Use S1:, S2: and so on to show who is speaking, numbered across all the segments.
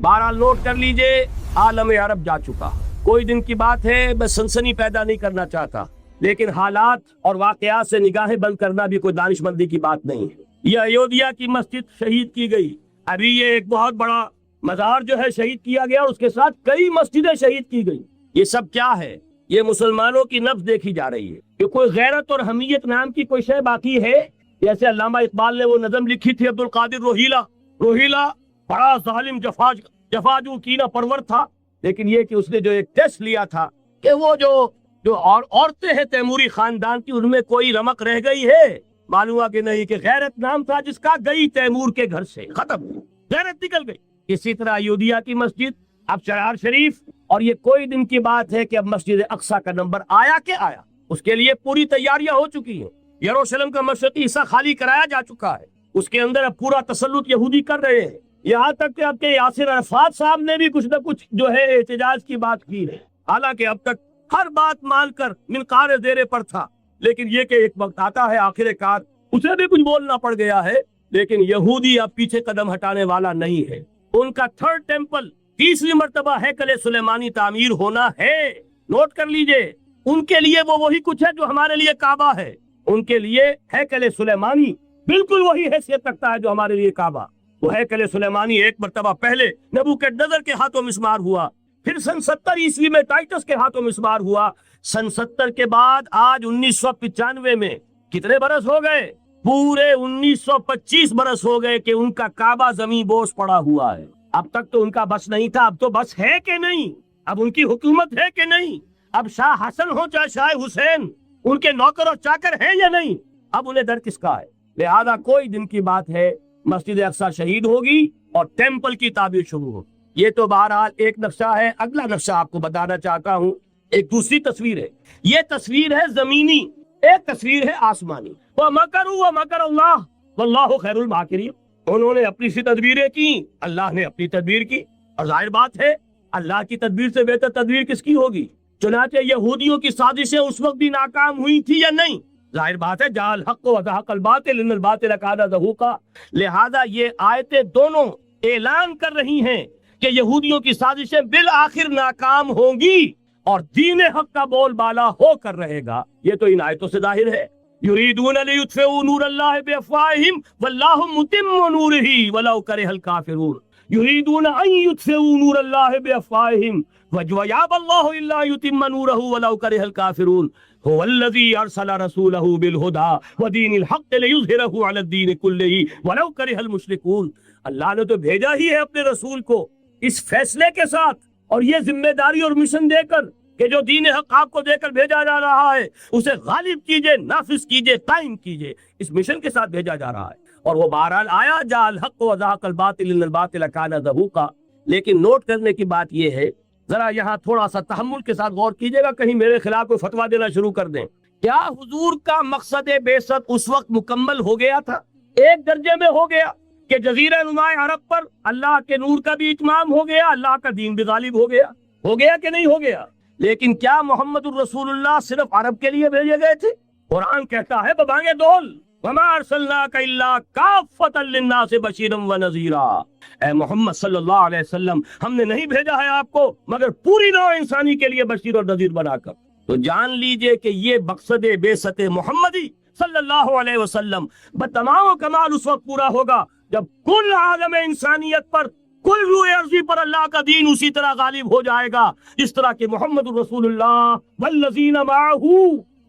S1: بہرحال نوٹ کر لیجئے، عالم عرب جا چکا، کوئی دن کی بات ہے، میں سنسنی پیدا نہیں کرنا چاہتا، لیکن حالات اور واقعات سے نگاہیں بند کرنا بھی کوئی دانش مندی کی بات نہیں ہے۔ یہ ایودھیا کی مسجد شہید کی گئی، ابھی یہ ایک بہت بڑا مزار جو ہے شہید کیا گیا، اس کے ساتھ کئی مسجدیں شہید کی گئی۔ یہ سب کیا ہے؟ یہ مسلمانوں کی نفس دیکھی جا رہی ہے کہ کوئی غیرت اور حمیت نام کی کوئی شے باقی ہے؟ جیسے علامہ اقبال نے وہ نظم لکھی تھی، عبد القادر روہیلا بڑا ظالم جفاجو کینہ پرور تھا، لیکن یہ کہ اس نے جو ایک ٹیسٹ لیا تھا کہ وہ جو عورتیں ہیں تیموری خاندان کی، ان میں کوئی رمق رہ گئی ہے؟ معلوم ہوا کہ نہیں، کہ غیرت نام تھا جس کا، گئی تیمور کے گھر سے، ختم، غیرت نکل گئی۔ اسی طرح ایودھیا کی مسجد، اب شرار شریف، اور یہ کوئی دن کی بات ہے کہ اب مسجد اقصی کا نمبر آیا کہ آیا، اس کے لیے پوری تیاریاں ہو چکی ہیں۔ یروشلم کا مشرقی حصہ خالی کرایا جا چکا ہے، اس کے اندر اب پورا تسلط یہودی کر رہے ہیں، یہاں تک کہ اب کے یاسر عرفات صاحب نے بھی کچھ نہ کچھ جو ہے احتجاج کی بات کی ہے، حالانکہ اب تک ہر بات مان کر منقار زیر پر تھا، لیکن یہ کہ ایک وقت آتا ہے آخر کار اسے بھی کچھ بولنا پڑ گیا ہے۔ لیکن یہودی اب پیچھے قدم ہٹانے والا نہیں ہے، ان کا تھرڈ ٹیمپل، تیسری مرتبہ ہیکل سلیمانی تعمیر ہونا ہے۔ نوٹ کر لیجئے، ان کے لیے وہ وہی کچھ ہے جو ہمارے لیے کعبہ ہے، ان کے لیے ہیکل سلیمانی بالکل وہی حیثیت رکھتا ہے جو ہمارے لیے کعبہ۔ وہ ہیکل سلیمانی ایک مرتبہ پہلے نبوکدنضر کے ہاتھوں مسمار ہوا، پھر سن 70 عیسوی میں ٹائٹس کے ہاتھوں مسمار ہوا، سن 70 کے بعد آج 1995 میں کتنے برس ہو گئے؟ پورے 1925 برس ہو گئے کہ ان کا کعبہ زمین بوس پڑا ہوا ہے۔ اب تک تو ان کا بس نہیں تھا، اب تو بس ہے کہ نہیں؟ اب ان کی حکومت ہے کہ نہیں؟ اب شاہ حسن ہو چاہے شاہ حسین، ان کے نوکر اور چاکر ہیں یا نہیں؟ اب انہیں ڈر کس کا ہے؟ لہذا کوئی دن کی بات ہے، مسجد اقصی شہید ہوگی اور ٹیمپل کی تعمیر شروع ہوگی۔ یہ تو بہرحال ایک نقشہ ہے۔ اگلا نقشہ آپ کو بتانا چاہتا ہوں، ایک دوسری تصویر ہے۔ یہ تصویر ہے زمینی، ایک تصویر ہے آسمانی۔ وَمَكَرُوا وَمَكَرَ اللَّهُ وَاللَّهُ خَيْرُ الْمَاكِرِينَ۔ انہوں نے اپنی سی تدبیریں کی، اللہ نے اپنی تدبیر کی، اور ظاہر بات ہے اللہ کی تدبیر سے بہتر تدبیر کس کی ہوگی؟ چنانچہ یہودیوں کی سازشیں اس وقت بھی ناکام ہوئی تھی یا نہیں؟ ظاہر بات ہے، جاء الحق وزهق الباطل ان الباطل كان زهوقا۔ لہذا یہ آیتیں دونوں اعلان کر رہی ہیں کہ یہودیوں کی سازشیں بالآخر ناکام ہوں گی اور دین حق کا بول بالا ہو کر رہے گا۔ یہ تو ان آیتوں سے ظاہر ہے۔ یریدون لیطفئوا نور اللہ بافواہہم واللہ متم نورہ ولو کرہ الکافرون۔ یریدون ان یطفئوا نور اللہ بافواہہم ویابی اللہ الا یتم نورہ ولو کرہ الکافرون۔ هو الذی ارسل رسولہ بالہدی ودین الحق لیظہرہ علی الدین کلہ ولو کرہ المشرکون۔ اللہ نے تو بھیجا ہی ہے اپنے رسول کو اس فیصلے کے ساتھ اور یہ ذمہ داری اور مشن دے کر کہ جو دین حق آپ کو دے کر بھیجا جا رہا ہے اسے غالب کیجئے، نافذ کیجئے، قائم کیجئے، اس مشن کے ساتھ بھیجا جا رہا ہے۔ اور وہ بہرحال آیا، جاء الحق وزهق الباطل ان الباطل كان زهوقا۔ لیکن نوٹ کرنے کی بات یہ ہے، ذرا یہاں تھوڑا سا تحمل کے ساتھ غور کیجئے گا، کہیں میرے خلاف کوئی فتویٰ دینا شروع کر دیں۔ کیا حضور کا مقصد بعثت اس وقت مکمل ہو گیا تھا؟ ایک درجے میں ہو گیا کہ جزیرہ نما عرب پر اللہ کے نور کا بھی اتمام ہو گیا، اللہ کا دین بھی غالب ہو گیا؟ ہو گیا کہ نہیں ہو گیا؟ لیکن کیا محمد الرسول اللہ صرف عرب کے لیے بھیجے گئے تھے؟ قرآن کہتا ہے ببانگ دول وما ارسلناک الا کافۃ للناس بشیرا ونذیرا۔ اے محمد صلی اللہ علیہ وسلم، ہم نے نہیں بھیجا ہے آپ کو مگر پوری نوع انسانی کے لیے بشیر اور نذیر بنا کر۔ تو جان لیجئے کہ یہ مقصد بعثت محمدی صلی اللہ علیہ وسلم بتمام و کمال اس وقت پورا ہوگا جب کل عالم انسانیت پر، کل روح ارضی پر اللہ کا دین اسی طرح غالب ہو جائے گا جس طرح کہ محمد الرسول اللہ والذین معہ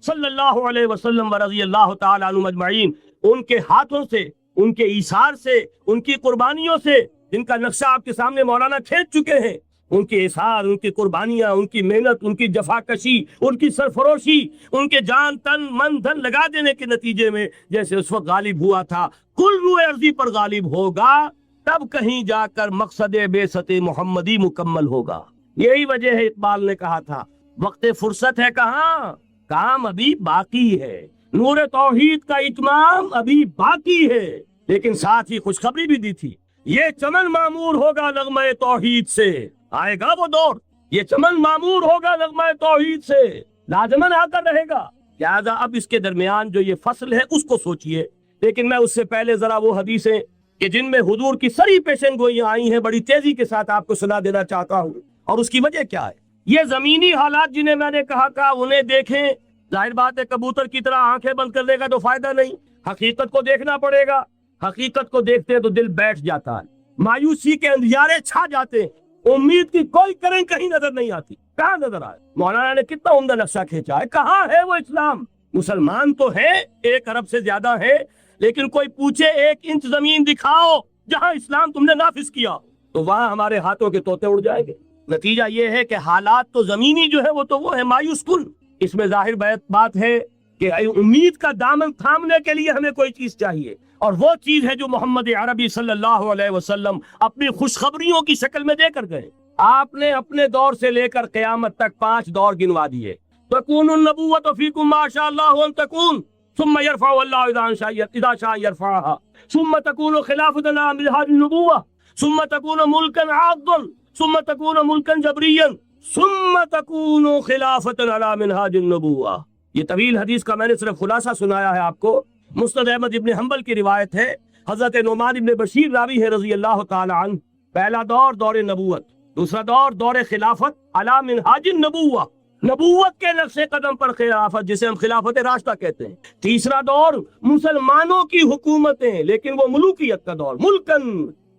S1: صلی اللہ علیہ وسلم ورضی اللہ تعالی عنہم اجمعین، ان کے ہاتھوں سے، ان کے ایثار سے، ان کی قربانیوں سے، جن کا نقشہ آپ کے سامنے مولانا کھینچ چکے ہیں، ان کے ایثار، ان کی قربانیاں، ان کی محنت، ان کی جفاکشی، ان کی سرفروشی، ان کے جان تن من دھن لگا دینے کے نتیجے میں جیسے اس وقت غالب ہوا تھا، کل روح ارضی پر غالب ہوگا، تب کہیں جا کر مقصد بعثت محمدی مکمل ہوگا۔ یہی وجہ ہے اقبال نے کہا تھا وقت فرصت ہے کہاں، کام ابھی باقی ہے، نور توحید کا اتمام ابھی باقی ہے۔ لیکن ساتھ ہی خوشخبری بھی دی تھی، یہ چمن معمور ہوگا نغمہ توحید سے۔ آئے گا وہ دور، یہ چمن معمور ہوگا نغمہ توحید سے، لازماً آ کر رہے گا۔ لہذا اب اس کے درمیان جو یہ فصل ہے اس کو سوچئے، لیکن میں اس سے پہلے ذرا وہ حدیثیں کہ جن میں حضور کی سری پیشن گوئیاں آئی ہیں، بڑی تیزی کے ساتھ آپ کو سنا دینا چاہتا ہوں۔ اور اس کی وجہ کیا ہے؟ یہ زمینی حالات جنہیں میں نے کہا تھا انہیں دیکھیں، ظاہر بات ہے کبوتر کی طرح آنکھیں بند کر دے گا تو فائدہ نہیں، حقیقت کو دیکھنا پڑے گا۔ حقیقت کو دیکھتے ہیں تو دل بیٹھ جاتا ہے، مایوسی کے اندھیارے چھا جاتے ہیں، امید کی کوئی کرن کہیں نظر نہیں آتی۔ کہاں نظر آئے؟ مولانا نے کتنا عمدہ نقشہ کھینچا ہے، کہاں ہے وہ اسلام؟ مسلمان تو ہیں 1 ارب سے زیادہ ہیں، لیکن کوئی پوچھے 1 انچ زمین دکھاؤ جہاں اسلام تم نے نافذ کیا، تو وہاں ہمارے ہاتھوں کے طوطے اڑ جائیں گے۔ نتیجہ یہ ہے کہ حالات تو زمینی جو ہے وہ ہے مایوس کن۔ اس میں ظاہر بات ہے کہ امید کا دامن تھامنے کے لیے ہمیں کوئی چیز چاہیے، اور وہ چیز ہے جو محمد عربی صلی اللہ علیہ وسلم اپنی خوشخبریوں کی شکل میں دے کر گئے۔ آپ نے اپنے دور سے لے کر قیامت تک 5 دور گنوا دیے۔ تکون النبوۃ فیکم ما شاء اللہ ان تکون ثم يرفع الله اذا شاء يرفعها ثم تكون خلافتنا منهاج النبوة ثم تكون ملكا عاضا ثم تكون ملكا جبريا ثم تكون خلافة على منهاج النبوة۔ یہ طویل حدیث کا میں نے صرف خلاصہ سنایا ہے آپ کو۔ مسند احمد ابن حنبل کی روایت ہے، حضرت نعمان ابن بشیر راوی ہے رضی اللہ تعالی عنہ۔ پہلا دور دور نبوت، دوسرا دور دور خلافت علی منہاج النبوہ، نبوت کے نقش قدم پر خلافت جسے ہم خلافت راشدہ کہتے ہیں۔ تیسرا دور مسلمانوں کی حکومتیں، لیکن وہ ملوکیت کا دور، ملکن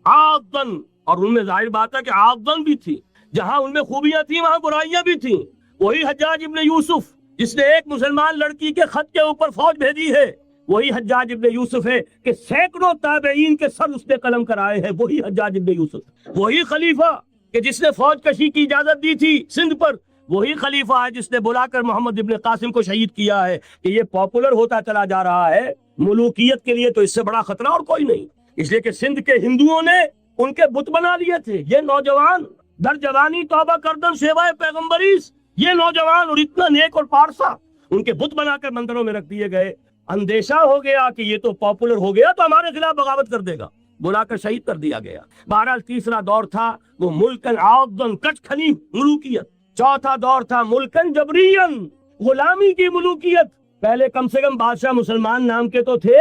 S1: عاضن، اور ان میں ظاہر بات ہے کہ عاضن بھی تھی، جہاں ان میں خوبیاں تھیں وہاں برائیاں بھی تھیں۔ وہی حجاج ابن یوسف جس نے ایک مسلمان لڑکی کے خط کے اوپر فوج بھیجی ہے، وہی حجاج ابن یوسف ہے کہ سینکڑوں تابعین کے سر اس نے قلم کرائے ہیں، وہی حجاج ابن یوسف۔ وہی خلیفہ کہ جس نے فوج کشی کی اجازت دی تھی سندھ پر، وہی خلیفہ ہے جس نے بلا کر محمد ابن قاسم کو شہید کیا ہے۔ کہ یہ پاپولر ہوتا چلا جا رہا ہے، ملوکیت کے لیے تو اس سے بڑا خطرہ اور کوئی نہیں، اس لیے کہ سندھ کے ہندوؤں نے ان کے بت بنا لیے تھے۔ یہ نوجوان در جوانی توبہ کردن سیوائے پیغمبریس، یہ نوجوان اور اتنا نیک اور پارسا ان کے بت بنا کر مندروں میں رکھ دیے گئے۔ اندیشہ ہو گیا کہ یہ تو پاپولر ہو گیا تو ہمارے خلاف بغاوت کر دے گا، بلا کر شہید کر دیا گیا۔ بہرحال تیسرا دور تھا وہ ملکن عاضن، کچ کھنی ملوکیت۔ چوتھا دور تھا ملکن جبرین، غلامی کی ملوکیت۔ پہلے کم سے کم بادشاہ مسلمان نام کے تو تھے،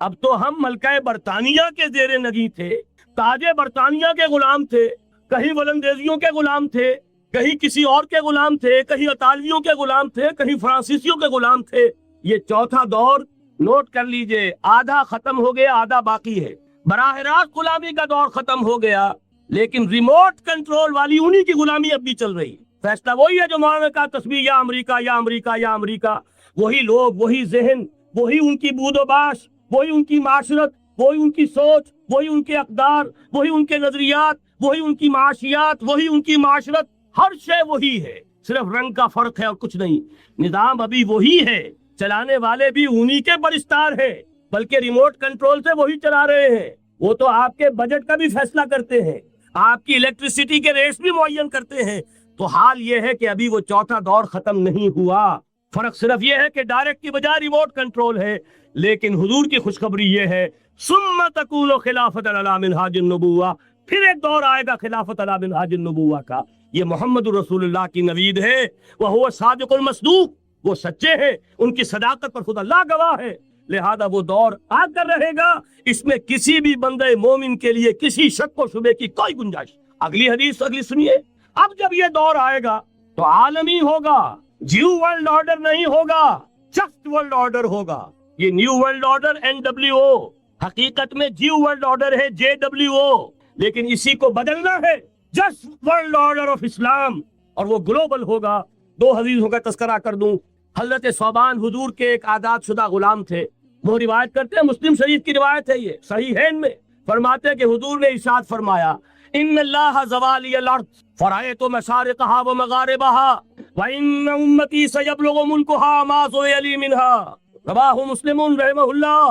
S1: اب تو ہم ملکہ برطانیہ کے زیر نگی تھے، تاج برطانیہ کے غلام تھے، کہیں ولندیزیوں کے غلام تھے، کہیں کسی اور کے غلام تھے، کہیں اطالویوں کے غلام تھے، کہیں فرانسیسیوں کے غلام تھے۔ یہ چوتھا دور نوٹ کر لیجئے، آدھا ختم ہو گیا، آدھا باقی ہے۔ براہ راست غلامی کا دور ختم ہو گیا، لیکن ریموٹ کنٹرول والی انہی کی غلامی اب بھی چل رہی ہے۔ فیصلہ وہی ہے جو مولانا کا تصویر یا امریکہ یا امریکہ یا امریکہ، وہی لوگ، وہی ذہن، وہی ان کی بود و باش، وہی ان کی معاشرت، وہی ان کی سوچ، وہی ان کے اقدار، وہی ان کے نظریات، وہی ان کی معاشیات، وہی ان کی معاشرت، ہر شے وہی ہے، صرف رنگ کا فرق ہے اور کچھ نہیں۔ نظام ابھی وہی ہے، چلانے والے بھی انہی کے پرستار ہیں، بلکہ ریموٹ کنٹرول سے وہی چلا رہے ہیں۔ وہ تو آپ کے بجٹ کا بھی فیصلہ کرتے ہیں، آپ کی الیکٹریسٹی کے ریٹس بھی معین کرتے ہیں۔ تو حال یہ ہے کہ ابھی وہ چوتھا دور ختم نہیں ہوا، فرق صرف یہ ہے کہ ڈائریکٹ کی بجائے ریموٹ کنٹرول ہے۔ لیکن حضور کی خوشخبری یہ ہے ثم تکون خلافت علی منہاج النبوہ، پھر ایک دور آئے گا خلافت علی منہاج النبوہ کا۔ یہ محمد رسول اللہ کی نوید ہے، وہ صادق المصدوق، وہ سچے ہیں، ان کی صداقت پر خدا اللہ گواہ ہے، لہذا وہ دور آ کر رہے گا، اس میں کسی بھی بندے مومن کے لیے کسی شک و شبے کی کوئی گنجائش۔ اگلی حدیث اگلی سنیے۔ اب جب یہ دور آئے گا تو عالمی ہوگا، جیو ورلڈ آرڈر نہیں ہوگا، جسٹ ورلڈ آرڈر ہوگا۔ یہ نیو ورلڈ آرڈر NWO، حقیقت میں جیو ورلڈ آرڈر ہے JWO، لیکن اسی کو بدلنا ہے جسٹ ورلڈ آرڈر آف اسلام، اور وہ گلوبل ہوگا۔ 2 حدیثوں کا تذکرہ کر دوں۔ حضرت ثوبان حضور کے ایک آزاد شدہ غلام تھے، وہ روایت کرتے ہیں، مسلم شریف کی روایت ہے، یہ صحیحین میں فرماتے ہیں کہ حضور نے ارشاد فرمایا ان اللہ زوالی الارض فرأیت مشارقها ومغاربها وان امتی سیبلغ ملکها ما سئل لی منها، رواہ مسلم رحمہ اللہ۔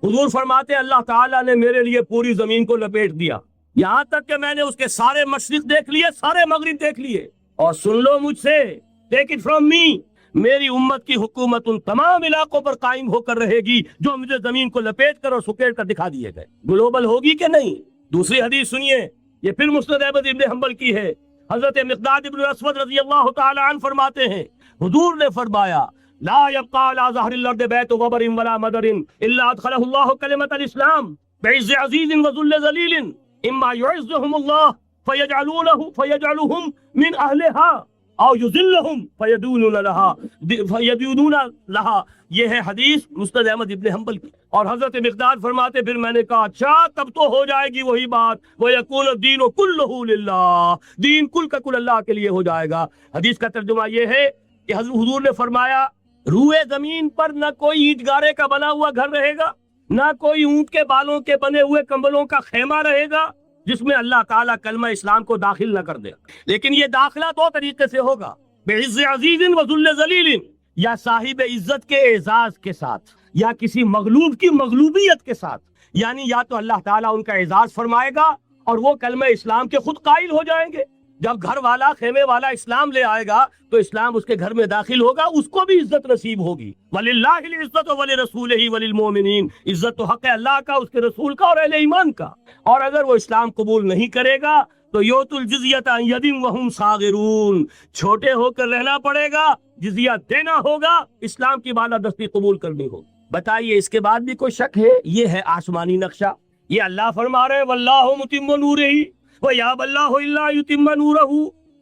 S1: حضور فرماتے ہیں اللہ تعالیٰ نے میرے لیے پوری زمین کو لپیٹ دیا، یہاں تک کہ میں نے اس کے سارے مشرق دیکھ لیے، سارے مغرب دیکھ لیے، اور سن لو مجھ سے، ٹیک اٹ فرام می، میری امت کی حکومت ان تمام علاقوں پر قائم ہو کر رہے گی جو مجھے زمین کو لپیٹ کر اور سکیڑ کر دکھا دیے گئے۔ گلوبل ہوگی کہ نہیں؟ دوسری حدیث سنیے، یہ پھر مسند احمد ابن حنبل کی ہے۔ حضرت مقداد ابن اسود رضی اللہ تعالی عنہ فرماتے ہیں حضور نے فرمایا لا يبقى على ظهر الارض بيت غبر ولا مدر الا ادخله الله كلمة الاسلام بعز عزیز وذل ذلیل اما یعزهم اللہ فیجعلهم من اہلها او یذلهم فیدونون لها. یہ ہے حدیث مسند احمد ابن حنبل کی. اور حضرت مقداد فرماتے پھر میں نے کہا اچھا تب تو ہو جائے گی وہی بات وَيَكُونُ الدِّينُ كُلُّهُ لِلَّهِ, دین کل کا کل اللہ کے لیے ہو جائے گا. حدیث کا ترجمہ یہ ہے کہ حضور نے فرمایا روئے زمین پر نہ کوئی اینٹ گارے کا بنا ہوا گھر رہے گا, نہ کوئی اونٹ کے بالوں کے بنے ہوئے کمبلوں کا خیمہ رہے گا جس میں اللہ تعالیٰ کلمہ اسلام کو داخل نہ کر دے. لیکن یہ داخلہ دو طریقے سے ہوگا, بعز عزیز وذل ذلیل, یا صاحب عزت کے اعزاز کے ساتھ یا کسی مغلوب کی مغلوبیت کے ساتھ. یعنی یا تو اللہ تعالیٰ ان کا اعزاز فرمائے گا اور وہ کلمہ اسلام کے خود قائل ہو جائیں گے. جب گھر والا خیمے والا اسلام لے آئے گا تو اسلام اس کے گھر میں داخل ہوگا, اس کو بھی عزت نصیب ہوگی. وَلِلَّهِ الْعِزَّةُ وَلِرَسُولِهِ وَلِلْمُؤْمِنِينَ, عزت تو حق ہے اللہ کا, اس کے رسول کا اور اہل ایمان کا. اور اگر وہ اسلام قبول نہیں کرے گا تو یؤتُ الْجِزْیَةَ عَنْ یَدٍ وَهُمْ صَاغِرُونَ, چھوٹے ہو کر رہنا پڑے گا, جزیہ دینا ہوگا, اسلام کی بالادستی قبول کرنی ہوگی. بتائیے اس کے بعد بھی کوئی شک ہے؟ یہ ہے آسمانی نقشہ. یہ اللہ فرما رہے وَاللَّهُ مُتِمُّ نُورِهِ وَيَأْبَى اللَّهُ إِلَّا يُتِمَّ نُورَهُ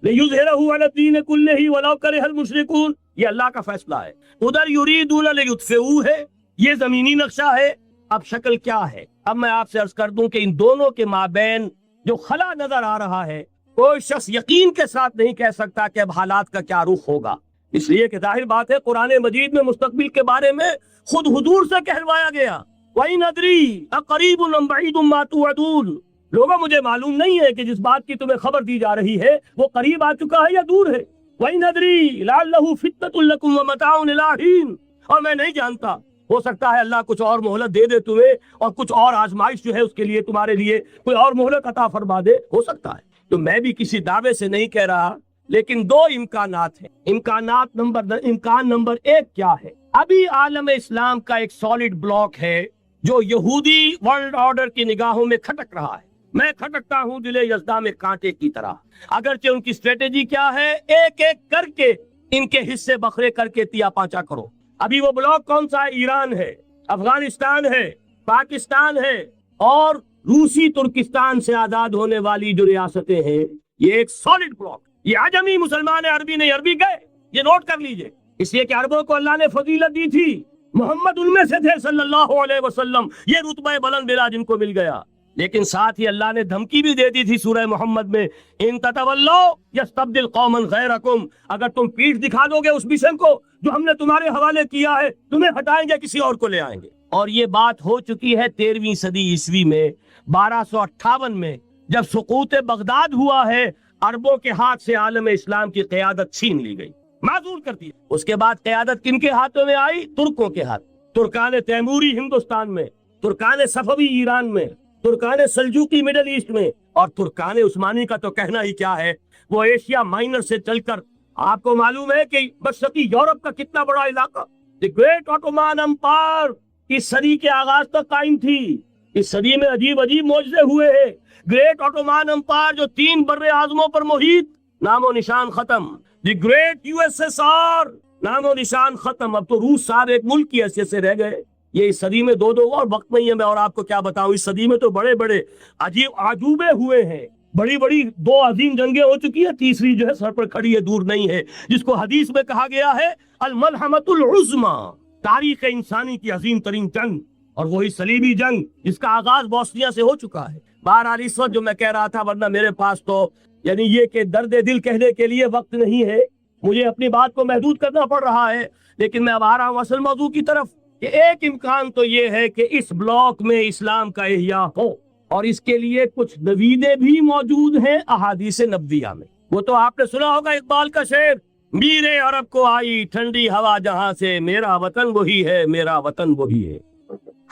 S1: لِيُظْهِرَهُ عَلَى الدِّينِ كُلِّهِ وَلَوْ كَرِهَ الْمُشْرِكُونَ. یہ اللہ کا فیصلہ ہے. ادھر یریدون لیطفئوا ہے, یہ زمینی نقشہ ہے. اب شکل کیا ہے؟ اب میں آپ سے عرض کر دوں کہ ان دونوں کے مابین جو خلا نظر آ رہا ہے کوئی شخص یقین کے ساتھ نہیں کہہ سکتا کہ اب حالات کا کیا رخ ہوگا. اس لیے کہ ظاہر بات ہے قرآن مجید میں مستقبل کے بارے میں خود حضور سے کہلوایا گیا وَإِنْ أَدْرِي أَقَرِيبٌ أَمْ بَعِيدٌ مَا تُوعَدُونَ. لوگوں مجھے معلوم نہیں ہے کہ جس بات کی تمہیں خبر دی جا رہی ہے وہ قریب آ چکا ہے یا دور ہے. وَإِنْ أَدْرِي لَعَلَّهُ فِتْنَةٌ لَكُمْ وَمَتَاعٌ إِلَىٰ حِينٍ, اور میں نہیں جانتا, ہو سکتا ہے اللہ کچھ اور مہلت دے دے تمہیں اور کچھ اور آزمائش جو ہے اس کے لیے تمہارے لیے کوئی اور مہلت عطا فرما دے, ہو سکتا ہے. تو میں بھی کسی دعوے سے نہیں کہہ رہا, لیکن دو امکانات ہیں. امکان نمبر ایک کیا ہے؟ ابھی عالم اسلام کا ایک سالڈ بلاک ہے جو یہودی ورلڈ آرڈر کی نگاہوں میں کھٹک رہا ہے. میں کھٹکتا ہوں دل یزداں میں کانٹے کی طرح. اگرچہ ان کی اسٹریٹجی کیا ہے, ایک ایک کر کے ان کے حصے بکھرے کر کے تیا پانچا کرو. ابھی وہ بلاک کون سا ہے؟ ایران ہے, افغانستان ہے, پاکستان ہے اور روسی ترکستان سے آزاد ہونے والی جو ریاستیں ہیں, یہ ایک سالڈ بلاک. یہ عجمی مسلمان عربی نہیں عربی گئے, یہ نوٹ کر لیجئے. اس لیے کہ عربوں کو اللہ نے فضیلت دی تھی, محمد ان میں سے تھے صلی اللہ علیہ وسلم, یہ رتبہ بلند ملا جن کو مل گیا. لیکن ساتھ ہی اللہ نے دھمکی بھی دے دی تھی سورہ محمد میں, ان تتولوا یستبدل قوما غیرکم, اگر تم پیٹھ دکھا دو گے اس مشن کو جو ہم نے تمہارے حوالے کیا ہے, تمہیں ہٹائیں گے, کسی اور کو لے آئیں گے. اور یہ بات ہو چکی ہے 13ویں صدی عیسوی میں 1258 میں جب سقوط بغداد ہوا ہے, عربوں کے ہاتھ سے عالم اسلام کی قیادت چھین لی گئی, معزول کر دی. اس کے بعد قیادت کن کے ہاتھوں میں آئی؟ ترکوں کے ہاتھ. ترکان تیموری ہندوستان میں, ترکان صفوی ایران میں, ترکان سلجوقی مڈل ایسٹ میں, اور ترکان عثمانی کا تو کہنا ہی کیا ہے. وہ ایشیا مائنر سے چل کر آپ کو معلوم ہے کہ مشرقی یورپ کا کتنا بڑا علاقہ, دی گریٹ آٹومان امپائر اس صدی کے آغاز تک قائم تھی. اس صدی میں عجیب عجیب معجزے ہوئے ہیں. گریٹ آٹومان امپائر جو 3 بر اعظموں پر محیط, نام و نشان ختم. دی گریٹ USSR, نام و نشان ختم. اب تو روس صاحب ایک ملک کی حیثیت سے رہ گئے. یہ اس صدی میں 2 اور وقت نہیں ہے, میں اور آپ کو کیا بتاؤں. اس صدی میں تو بڑے بڑے عجیب عجوبے ہوئے ہیں, بڑی بڑی 2 عظیم جنگیں ہو چکی ہیں, تیسری جو ہے سر پر کھڑی ہے, دور نہیں ہے, جس کو حدیث میں کہا گیا ہے الملحمۃ العظمیٰ, تاریخ انسانی کی عظیم ترین جنگ, اور وہی صلیبی جنگ جس کا آغاز بوسنیا سے ہو چکا ہے. بہرحال اس وقت جو میں کہہ رہا تھا, ورنہ میرے پاس تو یعنی یہ کہ درد دل کہنے کے لیے وقت نہیں ہے, مجھے اپنی بات کو محدود کرنا پڑ رہا ہے. لیکن میں اب آ رہا ہوں اصل موضوع کی طرف کہ ایک امکان تو یہ ہے کہ اس بلاک میں اسلام کا احیاء ہو, اور اس کے لیے کچھ نویدیں بھی موجود ہیں احادیث نبویہ میں. وہ تو آپ نے سنا ہوگا اقبال کا شعر, میرے عرب کو آئی ٹھنڈی ہوا جہاں سے, میرا وطن وہی ہے, میرا وطن وہی ہے.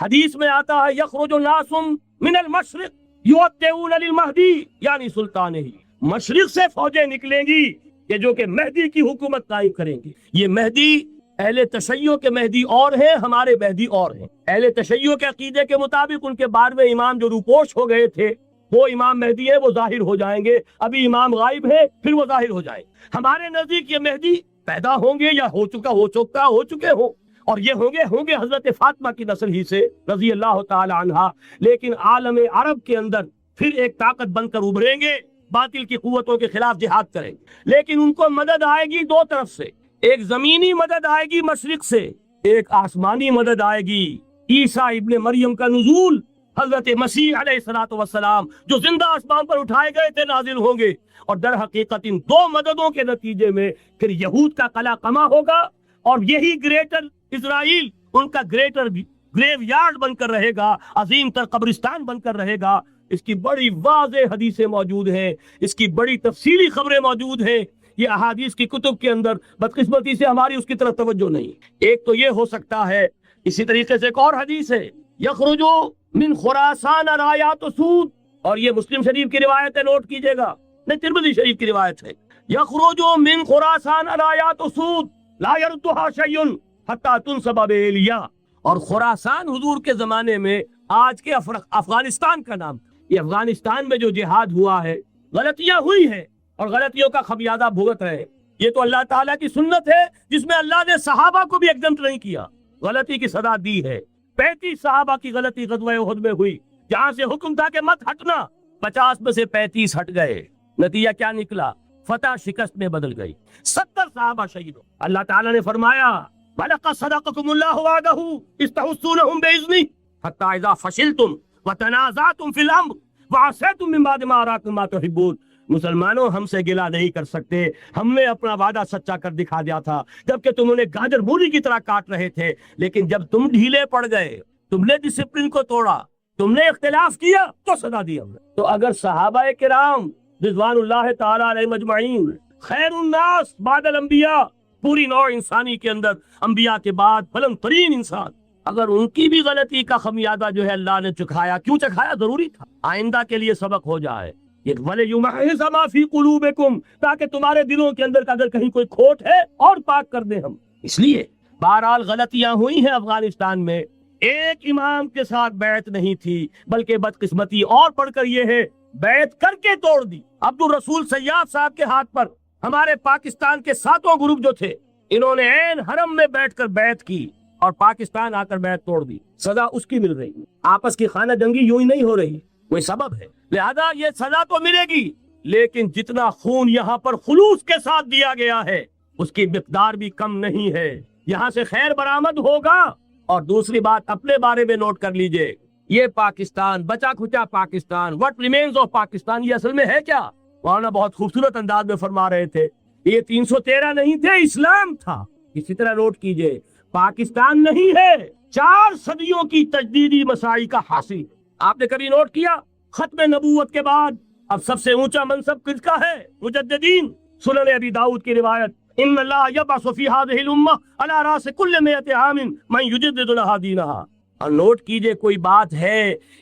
S1: حدیث میں آتا ہے یخرج الناس من المشرق یؤتون للمہدی, یعنی سلطان ہی, مشرق سے فوجیں نکلیں گی کہ جو کہ مہدی کی حکومت قائم کریں گی. یہ مہدی اہل تشیع کے مہدی اور ہیں, ہمارے مہدی اور ہیں. اہل تشیع کے عقیدے کے مطابق ان کے 12ویں امام جو روپوش ہو گئے تھے وہ امام مہدی ہے, وہ ظاہر ہو جائیں گے. ابھی امام غائب ہے, پھر وہ ظاہر ہو جائیں. ہمارے نزدیک یہ مہدی پیدا ہوں گے یا ہو چکے ہوں, اور یہ ہوں گے حضرت فاطمہ کی نسل ہی سے رضی اللہ تعالی عنہا، لیکن عالم عرب کے اندر پھر ایک طاقت بن کر ابھریں گے، باطل کی قوتوں کے خلاف جہاد کریں گے، لیکن ان کو مدد آئے گی دو طرف سے، ایک زمینی مدد آئے گی مشرق سے، ایک آسمانی مدد آئے گی۔ عیسیٰ ابن مریم کا نزول، حضرت مسیح علیہ السلام جو زندہ آسمان پر اٹھائے گئے تھے نازل ہوں گے، اور در حقیقت ان دو مددوں کے نتیجے میں پھر یہود کا قلع قمع ہوگا، اور یہی گریٹر اسرائیل ان کا گریٹر گریو یارڈ بن کر رہے گا، عظیم تر قبرستان بن کر رہے گا۔ اس کی بڑی واضح حدیثیں موجود ہیں، اس کی بڑی تفصیلی خبریں موجود ہیں، یہ احادیث کی کتب کے اندر، بدقسمتی سے ہماری اس کی طرف توجہ نہیں۔ ایک تو یہ ہو سکتا ہے، اسی طریقے سے ایک اور حدیث ہے، یخرجو من خراسان رایات سود، اور یہ مسلم شریف کی روایت ہے، نوٹ کیجئے گا، نہیں ترمذی شریف کی روایت ہے، یخرجو من خراسان رایات سود لا یردها شیء حتی تنصب بإیلیا، اور خراسان حضور کے زمانے میں آج کے افغانستان کا نام، یہ افغانستان میں جو جہاد ہوا ہے، غلطیاں ہوئی ہیں اور غلطیوں کا خمیازہ بھگت رہے، یہ تو اللہ تعالیٰ کی سنت ہے جس میں اللہ نے صحابہ کو بھی ایگزمپٹ نہیں کیا، غلطی کی سزا دی ہے۔ 35 صحابہ کی غلطی غزوہ احد میں ہوئی، جہاں سے حکم تھا کہ مت ہٹنا، 50 میں سے 35 ہٹ گئے، نتیجہ کیا نکلا؟ فتح شکست میں بدل گئی، 70 صحابہ شہید ہو۔ اللہ تعالیٰ نے فرمایا وَلَقَدْ صَدَقَكُمُ اللَّهُ وَعْدَهُ إِذْ تَحُسُّونَهُم بِإِذْنِهِ حَتَّىٰ إِذَا فَشِلْتُمْ وَتَنَازَعْتُمْ فِي الْأَمْرِ وَعَصَيْتُم مِّن بَعْدِ مَا أَرَاكُم مَّا تُحِبُّونَ۔ مسلمانوں ہم سے گلہ نہیں کر سکتے، ہم نے اپنا وعدہ سچا کر دکھا دیا تھا جبکہ تم انہیں گاجر مولی کی طرح کاٹ رہے تھے، لیکن جب تم ڈھیلے پڑ گئے، تم نے ڈسپلن کو توڑا، تم نے اختلاف کیا، تو سزا دی ہم نے۔ تو اگر صحابہ کرام رضوان اللہ تعالی علیہم اجمعین خیر الناس بعد الانبیاء، پوری نوع انسانی کے اندر انبیاء کے بعد بلند ترین انسان، اگر ان کی بھی غلطی کا خمیازہ جو ہے اللہ نے چکھایا، کیوں چکھایا؟ ضروری تھا، آئندہ کے لیے سبق ہو جائے، یہ وَلِيُمَحِّصَ مَا فِي قُلُوبِكُمْ، تاکہ تمہارے دلوں کے اندر اگر کہیں کوئی کھوٹ ہے اور پاک کر دیں ہم۔ اس لیے بہرحال غلطیاں ہوئی ہیں افغانستان میں، ایک امام کے ساتھ بیعت نہیں تھی، بلکہ بدقسمتی اور پڑھ کر یہ ہے بیعت کر کے توڑ دی۔ عبد الرسول سیاد صاحب کے ہاتھ پر ہمارے پاکستان کے 7 گروپ جو تھے، انہوں نے عین حرم میں بیٹھ کر بیعت کی اور پاکستان آ کر بیعت توڑ دی، سزا اس کی مل رہی۔ آپس کی خانہ جنگی یوں ہی نہیں ہو رہی، کوئی سبب ہے، لہذا یہ سزا تو ملے گی، لیکن جتنا خون یہاں پر خلوص کے ساتھ دیا گیا ہے اس کی مقدار بھی کم نہیں ہے، یہاں سے خیر برآمد ہوگا۔ اور دوسری بات اپنے بارے میں نوٹ کر لیجئے، یہ پاکستان، بچا کھچا Pakistan, what remains of Pakistan, یہ اصل میں ہے کیا؟ مولانا بہت خوبصورت انداز میں فرما رہے تھے، یہ 313 نہیں تھے، اسلام تھا۔ اسی طرح نوٹ کیجئے، پاکستان نہیں ہے، 4 صدیوں کی تجدیدی مساعی کا حاصل۔ آپ نے کبھی نوٹ کیا ختم نبوت کے بعد اب سب سے اونچا منصب کس کا ہے؟ مجددین۔ سنن ابی داؤد کی روایت، ان اللہ یبعث فی هذه الامہ علی راس کل 100 عام من یجدد لها دینہا۔ اور نوٹ کیجئے، کوئی بات ہے،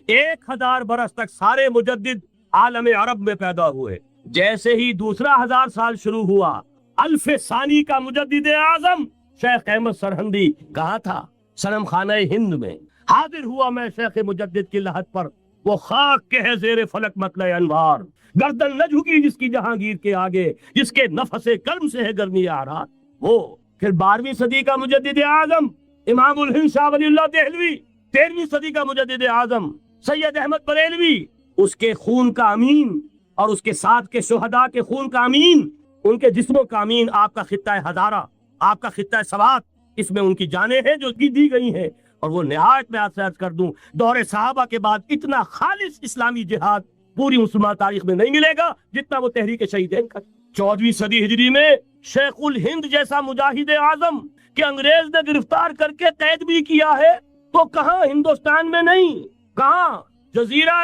S1: 1000 برس تک سارے مجدد عالم عرب میں پیدا ہوئے، جیسے ہی دوسرا 1000 سال شروع ہوا، الف ثانی کا مجدد اعظم شیخ احمد سرہندی کہاں تھا؟ صنم خانہ ہند میں حاضر ہوا میں شیخ مجدد کی لحد پر، وہ خاک کے ہے زیر فلک مطلع انوار، گردن نہ جھکی جس کی جہانگیر کے آگے، جس کے نفس کرم سے ہے گرمی آرات۔ وہ پھر 12ویں صدی کا مجدد اعظم امام الہند شاہ ولی اللہ دہلوی، 13ویں صدی کا مجدد اعظم سید احمد بریلوی، اس کے خون کا امین اور اس کے ساتھ کے شہداء کے خون کا امین، ان کے جسموں کا امین آپ کا خطہ ہزارہ، آپ کا خطہ سوات، اس میں ان کی جانیں ہیں جو دی گئی ہیں۔ اور وہ نہایت میں آپ سے عرض کر دوں، دور صحابہ کے بعد اتنا خالص اسلامی جہاد پوری مسلمان تاریخ میں نہیں ملے گا جتنا وہ تحریک شہیدین کا۔ 14ویں صدی ہجری میں شیخ الہند جیسا مجاہد اعظم کہ انگریز نے گرفتار کر کے قید بھی کیا ہے، تو کہاں ہندوستان میں نہیں، کہاں جزیرہ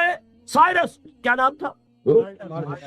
S1: سائرس، کیا نام تھا؟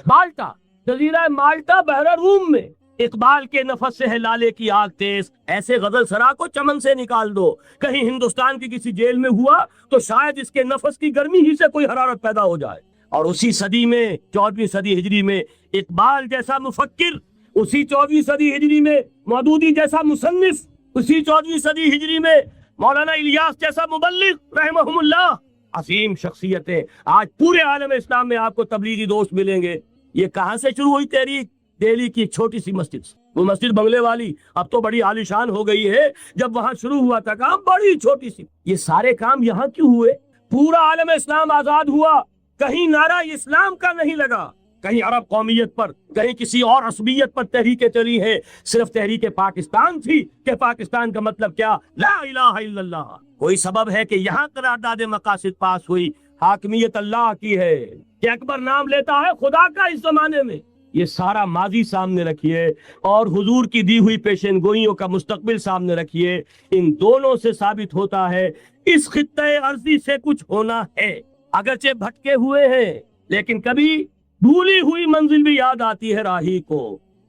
S1: مالٹا، جزیرہ مالٹا بحر روم میں۔ اقبال کے نفس سے ہے لالے کی آگ تیز، ایسے غزل سرا کو چمن سے نکال دو، کہیں ہندوستان کی کسی جیل میں ہوا تو شاید اس کے نفس کی گرمی ہی سے کوئی حرارت پیدا ہو جائے۔ اور اسی صدی میں 14ویں صدی ہجری میں اقبال جیسا مفکر، اسی 14ویں صدی ہجری میں مودودی جیسا مصنف، اسی 14ویں صدی ہجری میں مولانا الیاس جیسا مبلغ رحمہم اللہ، عظیم شخصیتیں۔ آج پورے عالم اسلام میں آپ کو تبلیغی دوست ملیں گے۔ یہ کہاں سے شروع ہوئی تحریک؟ دہلی کی ایک چھوٹی سی مسجد سے، وہ مسجد بنگلے والی اب تو بڑی عالیشان ہو گئی ہے، جب وہاں شروع ہوا تھا کام بڑی چھوٹی سی۔ یہ سارے کام یہاں کیوں ہوئے؟ پورا عالم اسلام آزاد ہوا، کہیں نعرہ اسلام کا نہیں لگا، کہیں عرب قومیت پر، کہیں کسی اور عصبیت پر تحریکیں چلی ہیں، صرف تحریک پاکستان تھی کہ پاکستان کا مطلب کیا؟ لا الہ الا اللہ۔ کوئی سبب ہے کہ یہاں قرارداد مقاصد پاس ہوئی، حاکمیت اللہ کی ہے کہ اکبر نام لیتا ہے خدا کا اس زمانے میں۔ یہ سارا ماضی سامنے رکھیے اور حضور کی دی ہوئی پیشن گوئیوں کا مستقبل سامنے رکھیے، ان دونوں سے ثابت ہوتا ہے اس خطے ارضی سے کچھ ہونا ہے۔ اگرچہ بھٹکے ہوئے ہیں لیکن کبھی بھولی ہوئی منزل بھی یاد آتی ہے راہی کو،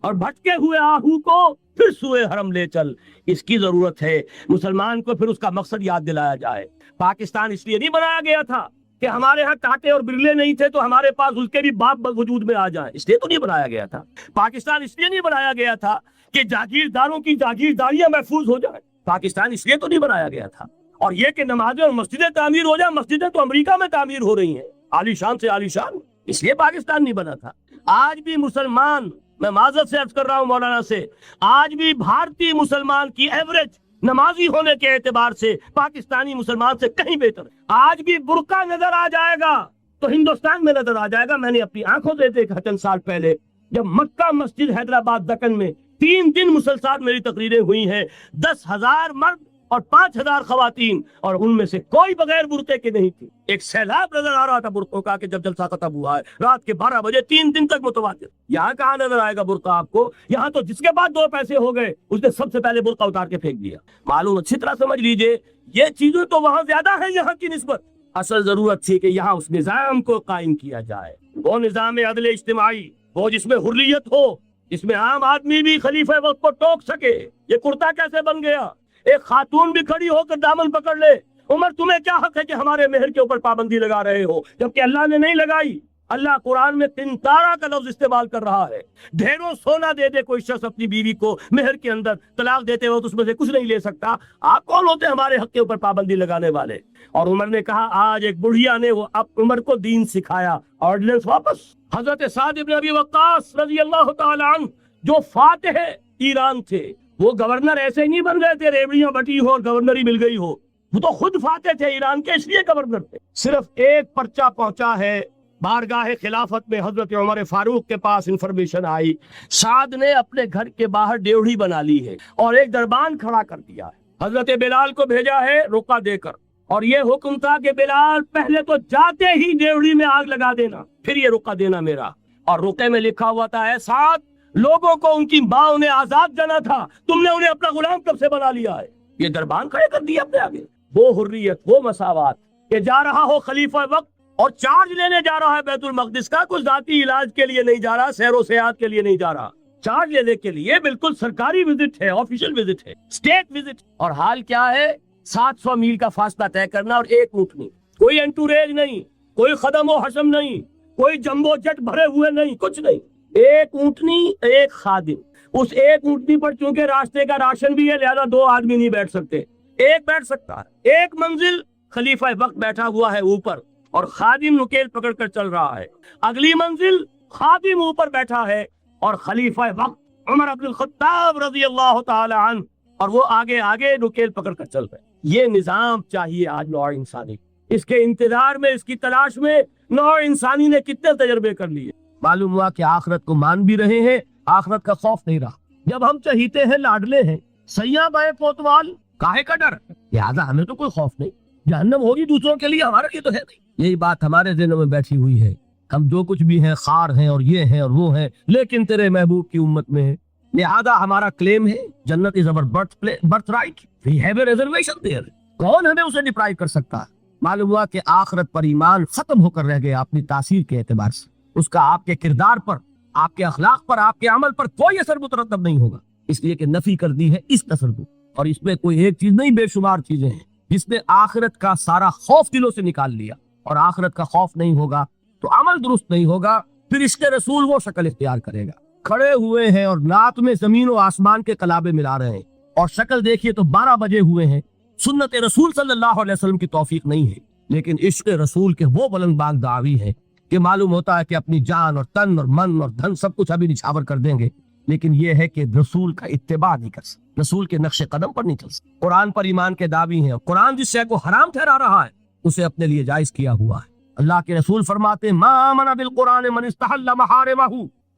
S1: اور بھٹکے ہوئے آہو کو پھر سوئے حرم لے چل، اس کی ضرورت ہے۔ مسلمان کو پھر اس کا مقصد یاد دلایا جائے۔ پاکستان اس لیے نہیں بنایا گیا تھا کہ ہمارے ہاں کانٹے اور برلے نہیں تھے تو ہمارے پاس اس کے بھی باپ وجود میں آ جائیں، اس لیے تو نہیں بنایا گیا تھا۔ پاکستان اس لیے نہیں بنایا گیا تھا کہ جاگیرداروں کی جاگیرداریاں محفوظ ہو جائیں، پاکستان اس لیے تو نہیں بنایا گیا تھا۔ اور یہ کہ نمازیں اور مسجدیں تعمیر ہو جائیں، مسجدیں تو امریکہ میں تعمیر ہو رہی ہیں عالیشان سے عالیشان، اس لیے پاکستان نہیں بنا تھا۔ آج بھی مسلمان، میں معذرت سے عرض کر رہا ہوں مولانا سے، آج بھی بھارتی مسلمان کی ایوریج نمازی ہونے کے اعتبار سے پاکستانی مسلمان سے کہیں بہتر ہے۔ آج بھی برقع نظر آ جائے گا تو ہندوستان میں نظر آ جائے گا۔ میں نے اپنی آنکھوں سے دیکھا چند سال پہلے، جب مکہ مسجد حیدرآباد دکن میں 3 دن مسلسل میری تقریریں ہوئی ہیں، 10,000 مرد اور 5,000 خواتین، اور ان میں سے کوئی بغیر برقعے کے نہیں تھی۔ ایک سیلاب نظر آ رہا تھا برقعوں کا کہ جب جلسہ ختم ہوا ہے رات کے 12 بجے 3 دن تک متواتر۔ یہاں کہاں نظر آئے گا برقع آپ کو؟ یہاں تو جس کے بعد 2 پیسے ہو گئے اس نے سب سے پہلے برقع اتار کے پھینک دیا۔ معلوم اچھی طرح سمجھ لیجئے، یہ چیزیں تو وہاں زیادہ ہیں یہاں کی نسبت۔ اصل ضرورت تھی کہ یہاں اس نظام کو قائم کیا جائے، وہ نظام عدل اجتماعی، وہ جس میں حریت ہو، جس میں عام آدمی بھی خلیفہ وقت کو ٹوک سکے۔ یہ کرتا کیسے بن گیا؟ ایک خاتون بھی کھڑی ہو کر دامن پکڑ لے، عمر تمہیں کیا حق ہے کہ ہمارے مہر کے اوپر پابندی لگا رہے ہو، جبکہ اللہ نے نہیں لگائی۔ اللہ قرآن میں قنطارہ کا لفظ استعمال کر رہا ہے۔ ڈھیروں سونا دے دے کوئی شخص اپنی بیوی کو مہر کے اندر، طلاق دیتے وقت اس میں سے کچھ نہیں لے سکتا، آپ کون ہوتے ہیں ہمارے حق کے اوپر پابندی لگانے والے؟ اور عمر نے کہا آج ایک بڑھیا نے وہ اب عمر کو دین سکھایا، آرڈیننس واپس۔ حضرت سعد بن ابی وقاص رضی اللہ تعالی عنہ جو فاتح ایران تھے، وہ گورنر ایسے ہی نہیں بن گئے تھے ریوڑیاں بٹی ہو اور گورنر ہی مل گئی ہو، وہ تو خود فاتح تھے ایران کے، اس لیے گورنر تھے۔ صرف ایک پرچہ پہنچا ہے بارگاہ خلافت میں، حضرت عمر فاروق کے پاس انفارمیشن آئی، سعد نے اپنے گھر کے باہر ڈیوڑی بنا لی ہے اور ایک دربان کھڑا کر دیا ہے۔ حضرت بلال کو بھیجا ہے رقعہ دے کر، اور یہ حکم تھا کہ بلال پہلے تو جاتے ہی ڈیوڑی میں آگ لگا دینا، پھر یہ رقعہ دینا میرا۔ اور رقعے میں لکھا ہوا تھا اے سعد، لوگوں کو ان کی ماں نے آزاد جانا تھا، تم نے انہیں اپنا غلام کب سے بنا لیا ہے؟ یہ دربان کھڑے کر دیا اپنے آگے۔ وہ حریت، وہ مساوات کہ جا رہا ہو خلیفہ وقت اور چارج لینے جا رہا ہے بیت المقدس کا، کوئی ذاتی علاج کے لیے نہیں جا رہا، سیر و سیاحت کے لیے نہیں جا رہا، چارج لینے کے لیے بالکل سرکاری وزٹ ہے، آفیشل وزٹ ہے، اسٹیٹ وزٹ۔ اور حال کیا ہے؟ 700 میل کا فاصلہ طے کرنا اور ایک اونٹنی، کوئی انٹوریج نہیں، کوئی خدم و حشم نہیں، کوئی جمبو جٹ بھرے ہوئے نہیں، کچھ نہیں، ایک اونٹنی ایک خادم۔ اس ایک اونٹنی پر چونکہ راستے کا راشن بھی ہے لہذا 2 آدمی نہیں بیٹھ سکتے، ایک بیٹھ سکتا ہے۔ ایک منزل خلیفہ وقت بیٹھا ہوا ہے اوپر اور خادم نکیل پکڑ کر چل رہا ہے، اگلی منزل خادم اوپر بیٹھا ہے اور خلیفہ وقت عمر بن الخطاب رضی اللہ تعالی عنہ، اور وہ آگے آگے نکیل پکڑ کر چل رہے۔ یہ نظام چاہیے آج نوع انسانی، اس کے انتظار میں، اس کی تلاش میں نوع انسانی نے کتنے تجربے کر لیے۔ معلوم ہوا کہ آخرت کو مان بھی رہے ہیں، آخرت کا خوف نہیں رہا۔ جب ہم چہیتے ہیں، لاڈلے ہیں، سیاں بائے کوتوال، کاہے کا ڈر؟ لہٰذا ہمیں تو کوئی خوف نہیں، جہنم ہوگی دوسروں کے لیے، ہمارے لیے تو ہے نہیں۔ یہی بات ہمارے ذہنوں میں بیٹھی ہوئی ہے، ہم جو کچھ بھی ہیں خار ہیں اور یہ ہیں اور وہ ہیں، لیکن تیرے محبوب کی امت میں ہے، لہذا ہمارا کلیم ہے جنت از our birth right, we have a reservation there، کون ہمیں اسے ڈپرائیو کر سکتا ہے؟ معلوم ہوا کہ آخرت پر ایمان ختم ہو کر رہ گیا اپنی تاثیر کے اعتبار سے، اس کا آپ کے کردار پر، آپ کے اخلاق پر، آپ کے عمل پر کوئی اثر مترتب نہیں ہوگا، اس لیے کہ نفی کر دی ہے اس تصور، اور اس میں کوئی ایک چیز نہیں، بے شمار چیزیں ہیں جس نے آخرت کا سارا خوف دلوں سے نکال لیا، اور آخرت کا خوف نہیں ہوگا تو عمل درست نہیں ہوگا، پھر عشق رسول وہ شکل اختیار کرے گا۔ کھڑے ہوئے ہیں اور نعت میں زمین و آسمان کے کلابے ملا رہے ہیں، اور شکل دیکھیے تو 12 بجے ہوئے ہیں، سنت رسول صلی اللہ علیہ وسلم کی توفیق نہیں ہے، لیکن عشق رسول کے وہ بلند بانگ دعوی ہے کہ معلوم ہوتا ہے کہ اپنی جان اور تن اور من اور دھن سب کچھ ابھی نچھاور کر دیں گے، لیکن یہ ہے کہ رسول کا اتباع نہیں کر سکتے، رسول کے نقش قدم پر نہیں چل سکتے۔ قرآن پر ایمان کے دعوی ہیں، قرآن جس شے کو حرام ٹھہرا رہا ہے اسے اپنے لیے جائز کیا ہوا ہے۔ اللہ کے رسول فرماتے ہیں ما آمن بالقرآن من استحل محارمہ،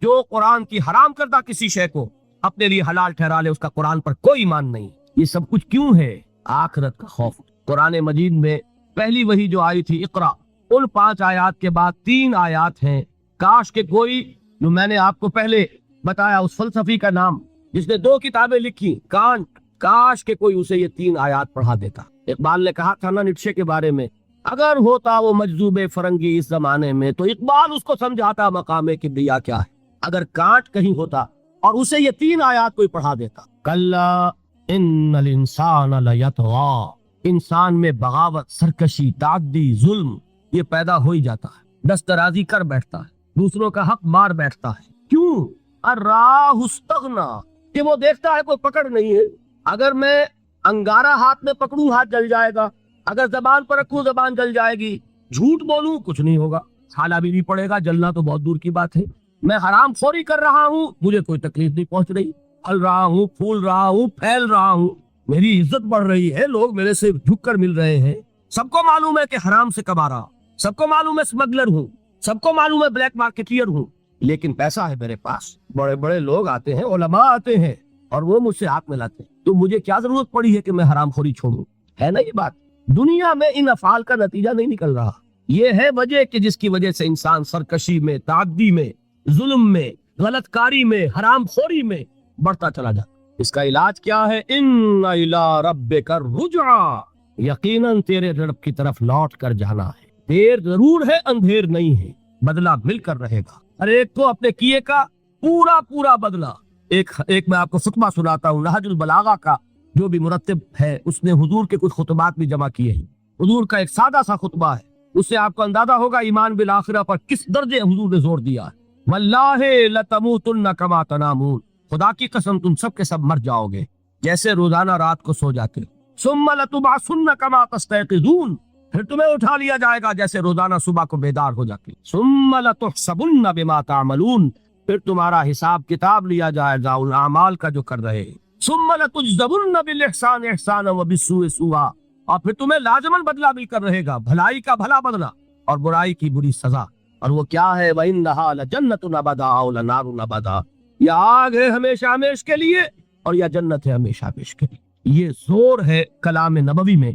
S1: جو قرآن کی حرام کردہ کسی شے کو اپنے لیے حلال ٹھہرا لے اس کا قرآن پر کوئی ایمان نہیں۔ یہ سب کچھ کیوں ہے؟ آخرت کا خوف۔ قرآن مجید میں پہلی وحی جو آئی تھی اقرا، ان 5 آیات کے بعد 3 آیات ہیں۔ کاش کہ کوئی، جو میں نے آپ کو پہلے بتایا اس فلسفی کا نام جس نے 2 کتابیں لکھی کانٹ، کاش کہ کوئی اسے یہ 3 آیات پڑھا دیتا۔ اقبال نے کہا تھا نا نیٹشے کے بارے میں، اگر ہوتا وہ مجذوب فرنگی اس زمانے میں تو اقبال اس کو سمجھاتا مقام کبریا کیا ہے۔ اگر کانٹ کہیں ہوتا اور اسے یہ 3 آیات کوئی پڑھا دیتا، کلا ان الانسان لیطغی، انسان میں بغاوت، سرکشی، تعدی، ظلم یہ پیدا ہو ہی جاتا ہے، دست درازی کر بیٹھتا ہے، دوسروں کا حق مار بیٹھتا ہے۔ کیوں؟ الراہ استغنا، کہ وہ دیکھتا ہے کوئی پکڑ نہیں ہے، اگر میں انگارہ ہاتھ میں پکڑوں ہاتھ جل جائے گا، اگر زبان پر رکھوں زبان جل جائے گی، جھوٹ بولوں کچھ نہیں ہوگا، چھالا بھی نہیں پڑے گا، جلنا تو بہت دور کی بات ہے۔ میں حرام خوری کر رہا ہوں، مجھے کوئی تکلیف نہیں پہنچ رہی، پھل رہا ہوں، پھول رہا ہوں، پھیل رہا ہوں، میری عزت بڑھ رہی ہے، لوگ میرے سے جھک کر مل رہے ہیں۔ سب کو معلوم ہے کہ حرام سے کما رہا، سب کو معلوم ہے اسمگلر ہوں، سب کو معلوم ہے بلیک مارکیٹیئر ہوں، لیکن پیسہ ہے میرے پاس، بڑے بڑے لوگ آتے ہیں، علماء آتے ہیں اور وہ مجھ سے ہاتھ ملاتے ہیں، تو مجھے کیا ضرورت پڑی ہے کہ میں حرام خوری چھوڑوں؟ ہے نا یہ بات؟ دنیا میں ان افعال کا نتیجہ نہیں نکل رہا۔ یہ ہے وجہ کہ جس کی وجہ سے انسان سرکشی میں، تعدی میں، ظلم میں، غلط کاری میں، حرام خوری میں بڑھتا چلا جاتا۔ اس کا علاج کیا ہے؟ ان الی ربک الرجعی، یقیناً تیرے رب کی طرف لوٹ کر جانا ہے، دیر ضرور ہے اندھیر نہیں ہے، بدلہ مل کر رہے گا، ہر ایک کو اپنے کیے کا پورا بدلہ۔ ایک میں آپ کو خطبہ سناتا ہوں نہج البلاغہ کا، جو بھی مرتب ہے اس نے حضور کے کچھ خطبات بھی جمع کیے ہیں۔ حضور کا ایک سادہ سا خطبہ ہے، اس سے آپ کو اندازہ ہوگا ایمان بالآخرہ پر کس درجے حضور نے زور دیا ہے۔ واللہ لتموتن کما تنامون، خدا کی قسم تم سب کے سب مر جاؤ گے جیسے روزانہ رات کو سو جاتے ہو۔ ثم لتبعثن کما تستيقظون، پھر تمہیں اٹھا لیا جائے گا جیسے روزانہ صبح کو بیدار ہو جاتے۔ ثم لتحسبن بما تعملون، پھر تمہارا حساب کتاب لیا جائے گا ان اعمال کا جو کر رہے۔ ثم لتجزون بالاحسان احسانا وبالسوء سوءا، اور پھر تمہیں لازماً بدلہ مل کر رہے گا، بھلائی کا بھلا بدلہ اور برائی کی بری سزا۔ اور وہ کیا ہے؟ وَإِنَّهَا لَجَنَّةٌ أَبَدًا أَوْ لَنَارٌ أَبَدًا، یا آگ ہے ہمیشہ ہمیش کے لیے اور یا جنت ہے ہمیشہ ہمیش کے لیے۔ یہ زور ہے کلام نبوی میں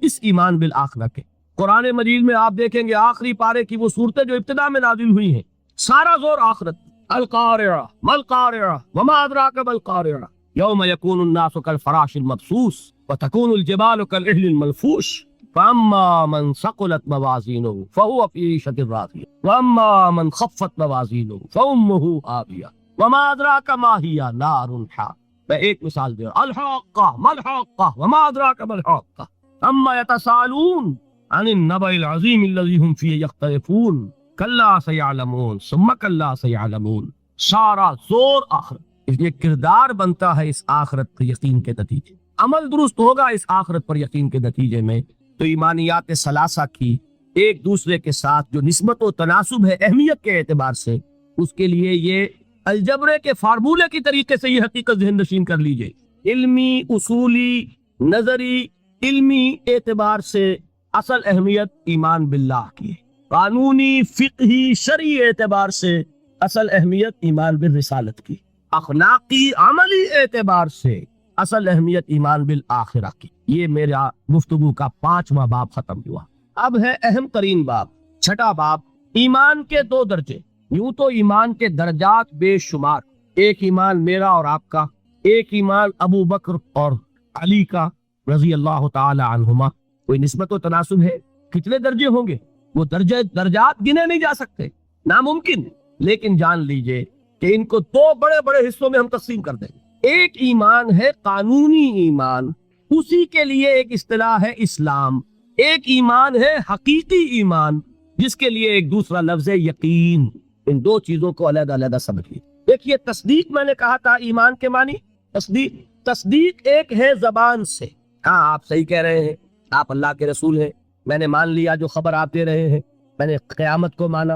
S1: اس ایمان بالآخرہ کے۔ قرآن مجید میں آپ دیکھیں گے آخری پارے کی وہ صورتیں جو ابتدا میں نازل ہوئی ہیں، سارا زور آخرت۔ القارعہ ما القارعہ وما ادراک ما القارعہ یوم یکون الناس کالفراش المبثوث وتکون الجبال کالعہن المنفوش فاما من ثقلت موازینہ فهو فی عیشۃ راضیہ واما من خفت موازینہ فامہ ہاویہ وما ادراک ما ہی نار حامئہ۔ میں ایک مثال دے رہا ہوں، الحاقہ ما الحاقہ وما ادراک ما الحاقہ اما یتساءلون عن النبأ العظیم الذی هم فیہ یختلفون کلا سیعلمون ثم کلا سیعلمون۔ سارا زور آخرت، اس لیے کردار بنتا ہے اس آخرت کے یقین کے نتیجے، عمل درست ہوگا اس آخرت پر یقین کے نتیجے میں۔ تو ایمانیات ثلاثہ کی ایک دوسرے کے ساتھ جو نسبت و تناسب ہے اہمیت کے اعتبار سے، اس کے لیے یہ الجبرے کے فارمولے کی طریقے سے یہ حقیقت ذہن نشین کر لیجئے۔ علمی، اصولی، نظری، علمی اعتبار سے اصل اہمیت ایمان باللہ کی ہے، قانونی، فقہی، شرعی اعتبار سے اصل اہمیت ایمان بالرسالت کی، اخلاقی، عملی اعتبار سے اصل اہمیت ایمان بالآخرہ کی۔ یہ میرا گفتگو کا 5واں باب ختم ہوا۔ اب ہے اہم ترین باب، 6واں باب، ایمان کے 2 درجے۔ یوں تو ایمان کے درجات بے شمار، ایک ایمان میرا اور آپ کا، ایک ایمان ابو بکر اور علی کا رضی اللہ تعالی عنہما، کوئی نسبت و تناسب ہے؟ کتنے درجے ہوں گے؟ وہ درجات گنے نہیں جا سکتے، ناممکن۔ لیکن جان لیجئے کہ ان کو 2 بڑے بڑے حصوں میں ہم تقسیم کر دیں گے۔ ایک ایمان ہے قانونی ایمان، اسی کے لیے ایک اصطلاح ہے اسلام۔ ایک ایمان ہے حقیقی ایمان، جس کے لیے ایک دوسرا لفظ ہے یقین۔ ان 2 چیزوں کو علیحدہ علیحدہ سمجھیے۔ دیکھیے تصدیق، میں نے کہا تھا ایمان کے معنی تصدیق ایک ہے زبان سے، ہاں آپ صحیح کہہ رہے ہیں، آپ اللہ کے رسول ہیں، میں نے مان لیا جو خبر آپ دے رہے ہیں، میں نے قیامت کو مانا،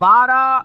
S1: 12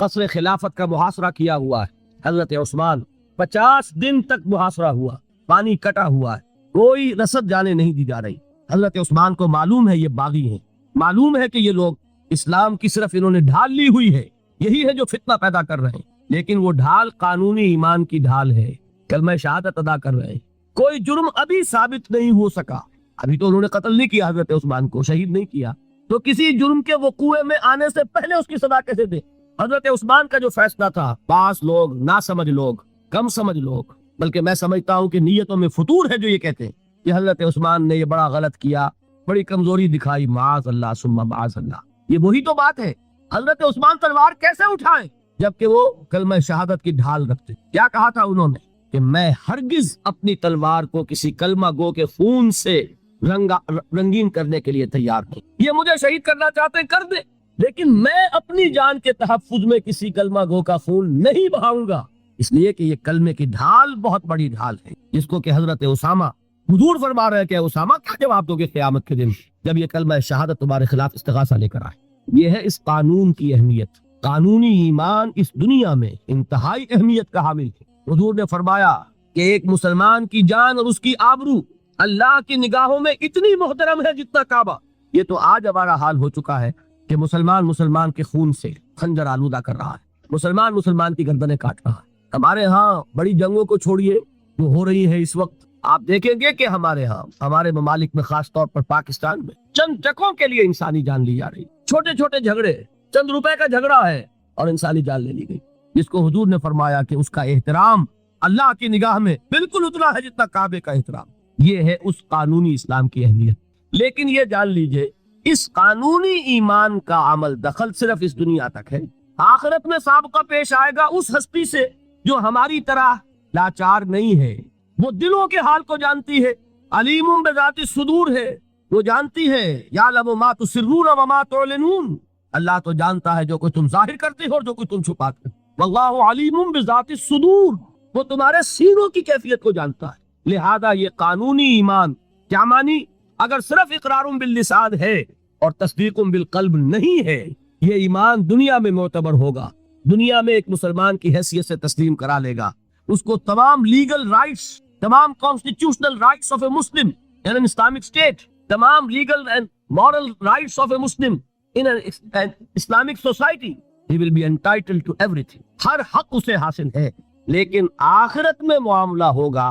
S1: قصر خلافت کا محاصرہ کیا ہوا ہے حضرت عثمان، 50 دن تک محاصرہ ہوا، پانی کٹا ہوا ہے، کوئی رسد جانے نہیں دی جا رہی۔ حضرت عثمان کو معلوم ہے یہ باغی ہیں، معلوم ہے کہ یہ لوگ اسلام کی صرف انہوں نے ڈھال لی ہوئی ہے، یہی ہے جو فتنہ پیدا کر رہے ہیں، لیکن وہ ڈھال قانونی ایمان کی ڈھال ہے، کلمہ شہادت ادا کر رہے ہیں، کوئی جرم ابھی ثابت نہیں ہو سکا، ابھی تو انہوں نے قتل نہیں کیا حضرت عثمان کو، شہید نہیں کیا، تو کسی جرم کے وقوع میں آنے سے پہلے اس کی سزا کیسے دے؟ حضرت عثمان کا جو فیصلہ تھا، بعض لوگ نا سمجھ لوگ، کم سمجھ لوگ، بلکہ میں سمجھتا ہوں کہ نیتوں میں فطور ہے جو یہ کہتے ہیں کہ حضرت عثمان نے یہ بڑا غلط کیا، بڑی کمزوری دکھائی، معاذ اللہ ثم معاذ اللہ۔ یہ وہی تو بات ہے، حضرت عثمان تلوار کیسے اٹھائیں جبکہ وہ کلمہ شہادت کی ڈھال رکھتے؟ کیا کہا تھا انہوں نے کہ میں ہرگز اپنی تلوار کو کسی کلمہ گو کے خون سے رنگین کرنے کے لیے تیار ہوں، یہ مجھے شہید کرنا چاہتے ہیں کر دیں، لیکن میں اپنی جان کے تحفظ میں کسی کلمہ گو کا خون نہیں بہاؤں گا، اس لیے کہ یہ کلمے کی ڈھال بہت بڑی ڈھال ہے، جس کو کہ حضرت اسامہ، حضور فرما رہے ہیں کہ اسامہ کیا جواب دو گے قیامت کے دن جب یہ کلمہ شہادت تمہارے خلاف استغاثہ لے کر آئے؟ یہ ہے اس قانون کی اہمیت، قانونی ایمان اس دنیا میں انتہائی اہمیت کا حامل ہے۔ حضور نے فرمایا کہ ایک مسلمان کی جان اور اس کی آبرو اللہ کی نگاہوں میں اتنی محترم ہے جتنا کعبہ۔ یہ تو آج ہمارا حال ہو چکا ہے کہ مسلمان کے خون سے خنجر آلودہ کر رہا ہے، مسلمان کی گردنیں کاٹ رہا ہے۔ ہمارے ہاں بڑی جنگوں کو چھوڑیے جو ہو رہی ہے اس وقت، آپ دیکھیں گے کہ ہمارے ہاں، ہمارے ممالک میں، خاص طور پر پاکستان میں، چند ٹکوں کے لیے انسانی جان لی جا رہی، چھوٹے چھوٹے جھگڑے، چند روپے کا جھگڑا ہے اور انسانی جان لے لی گئی، جس کو حضور نے فرمایا کہ اس کا احترام اللہ کی نگاہ میں بالکل اتنا ہے جتنا کعبے کا احترام۔ یہ ہے اس قانونی اسلام کی اہمیت۔ لیکن یہ جان لیجئے اس قانونی ایمان کا عمل دخل صرف اس دنیا تک ہے، آخرت میں سابقہ پیش آئے گا اس ہستی سے جو ہماری طرح لاچار نہیں ہے، وہ دلوں کے حال کو جانتی ہے، علیم بذات الصدور ہے، وہ جانتی ہے یعلم ما تسرون وما تعلنون، اللہ تو جانتا ہے جو کچھ تم ظاہر کرتے ہو اور جو کچھ تم چھپاتے ہو، واللہ علیم بذات الصدور، وہ تمہارے سینوں کی کیفیت کو جانتا ہے۔ لہذا یہ قانونی ایمان کیا مانی؟ اگر صرف اقرار باللسان ہے اور تصدیق بالقلب نہیں ہے، یہ ایمان دنیا میں معتبر ہوگا، دنیا میں ایک مسلمان کی حیثیت سے تسلیم کرا لے گا، اس کو تمام لیگل رائٹس، تمام constitutional rights of a Muslim in an Islamic state, تمام legal and moral rights of a Muslim in an Islamic society, he will be entitled to everything، ہر حق اسے حاصل ہے۔ لیکن آخرت میں معاملہ ہوگا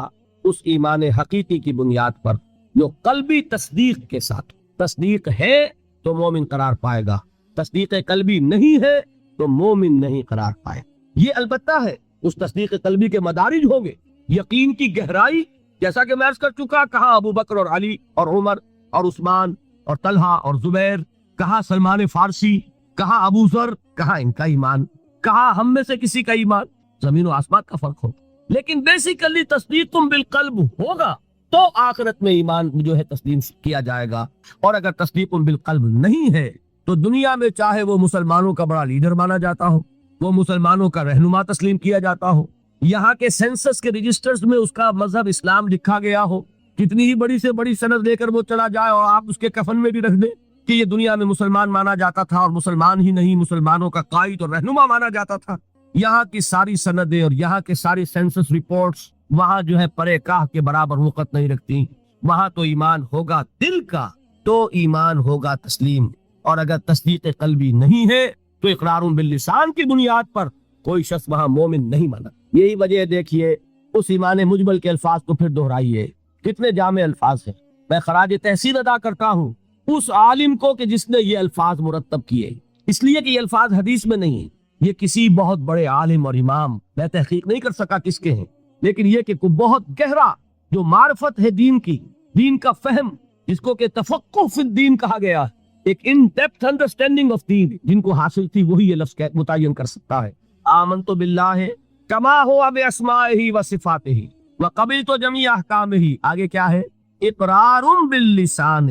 S1: اس ایمان حقیقی کی بنیاد پر جو قلبی تصدیق کے ساتھ، تصدیق ہے تو مومن قرار پائے گا، تصدیق قلبی نہیں ہے تو مومن نہیں قرار پائے۔ یہ البتہ ہے اس تصدیق قلبی کے مدارج ہوں گے، یقین کی گہرائی، جیسا کہ میں عرض کر چکا، کہاں ابو بکر اور علی اور عمر اور عثمان اور طلحہ اور زبیر، کہاں سلمان فارسی، کہاں ابو ذر، کہاں ان کا ایمان، کہاں ہم میں سے کسی کا ایمان، زمین و آسمان کا فرق ہو۔ لیکن بیسیکلی تصدیق بالقلب ہوگا تو آخرت میں ایمان جو ہے تسلیم کیا جائے گا، اور اگر تصدیق بالقلب نہیں ہے تو دنیا میں چاہے وہ مسلمانوں کا بڑا لیڈر مانا جاتا ہو، وہ مسلمانوں کا رہنما تسلیم کیا جاتا ہو، یہاں کے سینسس کے رجسٹرز میں اس کا مذہب اسلام لکھا گیا ہو، کتنی ہی بڑی سے بڑی سند لے کر وہ چلا جائے اور آپ اس کے کفن میں بھی رکھ دیں کہ یہ دنیا میں مسلمان مانا جاتا تھا اور مسلمان ہی نہیں مسلمانوں کا قائد اور رہنما مانا جاتا تھا، یہاں کی ساری سندیں اور یہاں کے ساری سینسس رپورٹس وہاں جو ہے پرے کاہ کے برابر وقت نہیں رکھتی۔ وہاں تو ایمان ہوگا دل کا، تو ایمان ہوگا تسلیم، اور اگر تصدیق قلبی نہیں ہے تو اقرار باللسان کی بنیاد پر کوئی شخص وہاں مومن نہیں مانا۔ یہی وجہ دیکھیے اس ایمان مجمل کے الفاظ کو پھر دہرائیے، کتنے جامع الفاظ ہیں۔ میں خراج تحسین ادا کرتا ہوں اس عالم کو کہ جس نے یہ الفاظ مرتب کیے، اس لیے کہ یہ الفاظ حدیث میں نہیں ہیں، یہ کسی بہت بڑے عالم اور امام، میں تحقیق نہیں کر سکا کس کے ہیں، لیکن یہ کہ کوئی بہت گہرا جو معرفت ہے دین کی، دین کا فہم، جس کو کہ تفقہ فی الدین کہا گیا، ایک ان ڈیپتھ انڈرسٹینڈنگ آف دین جن کو حاصل تھی، وہی یہ لفظ متعین کر سکتا ہے۔ آمنت باللہ کما ہوا باسمائہ و صفاتہ وقبلت جمیع احکامہ، آگے کیا ہے؟ اقرار باللسان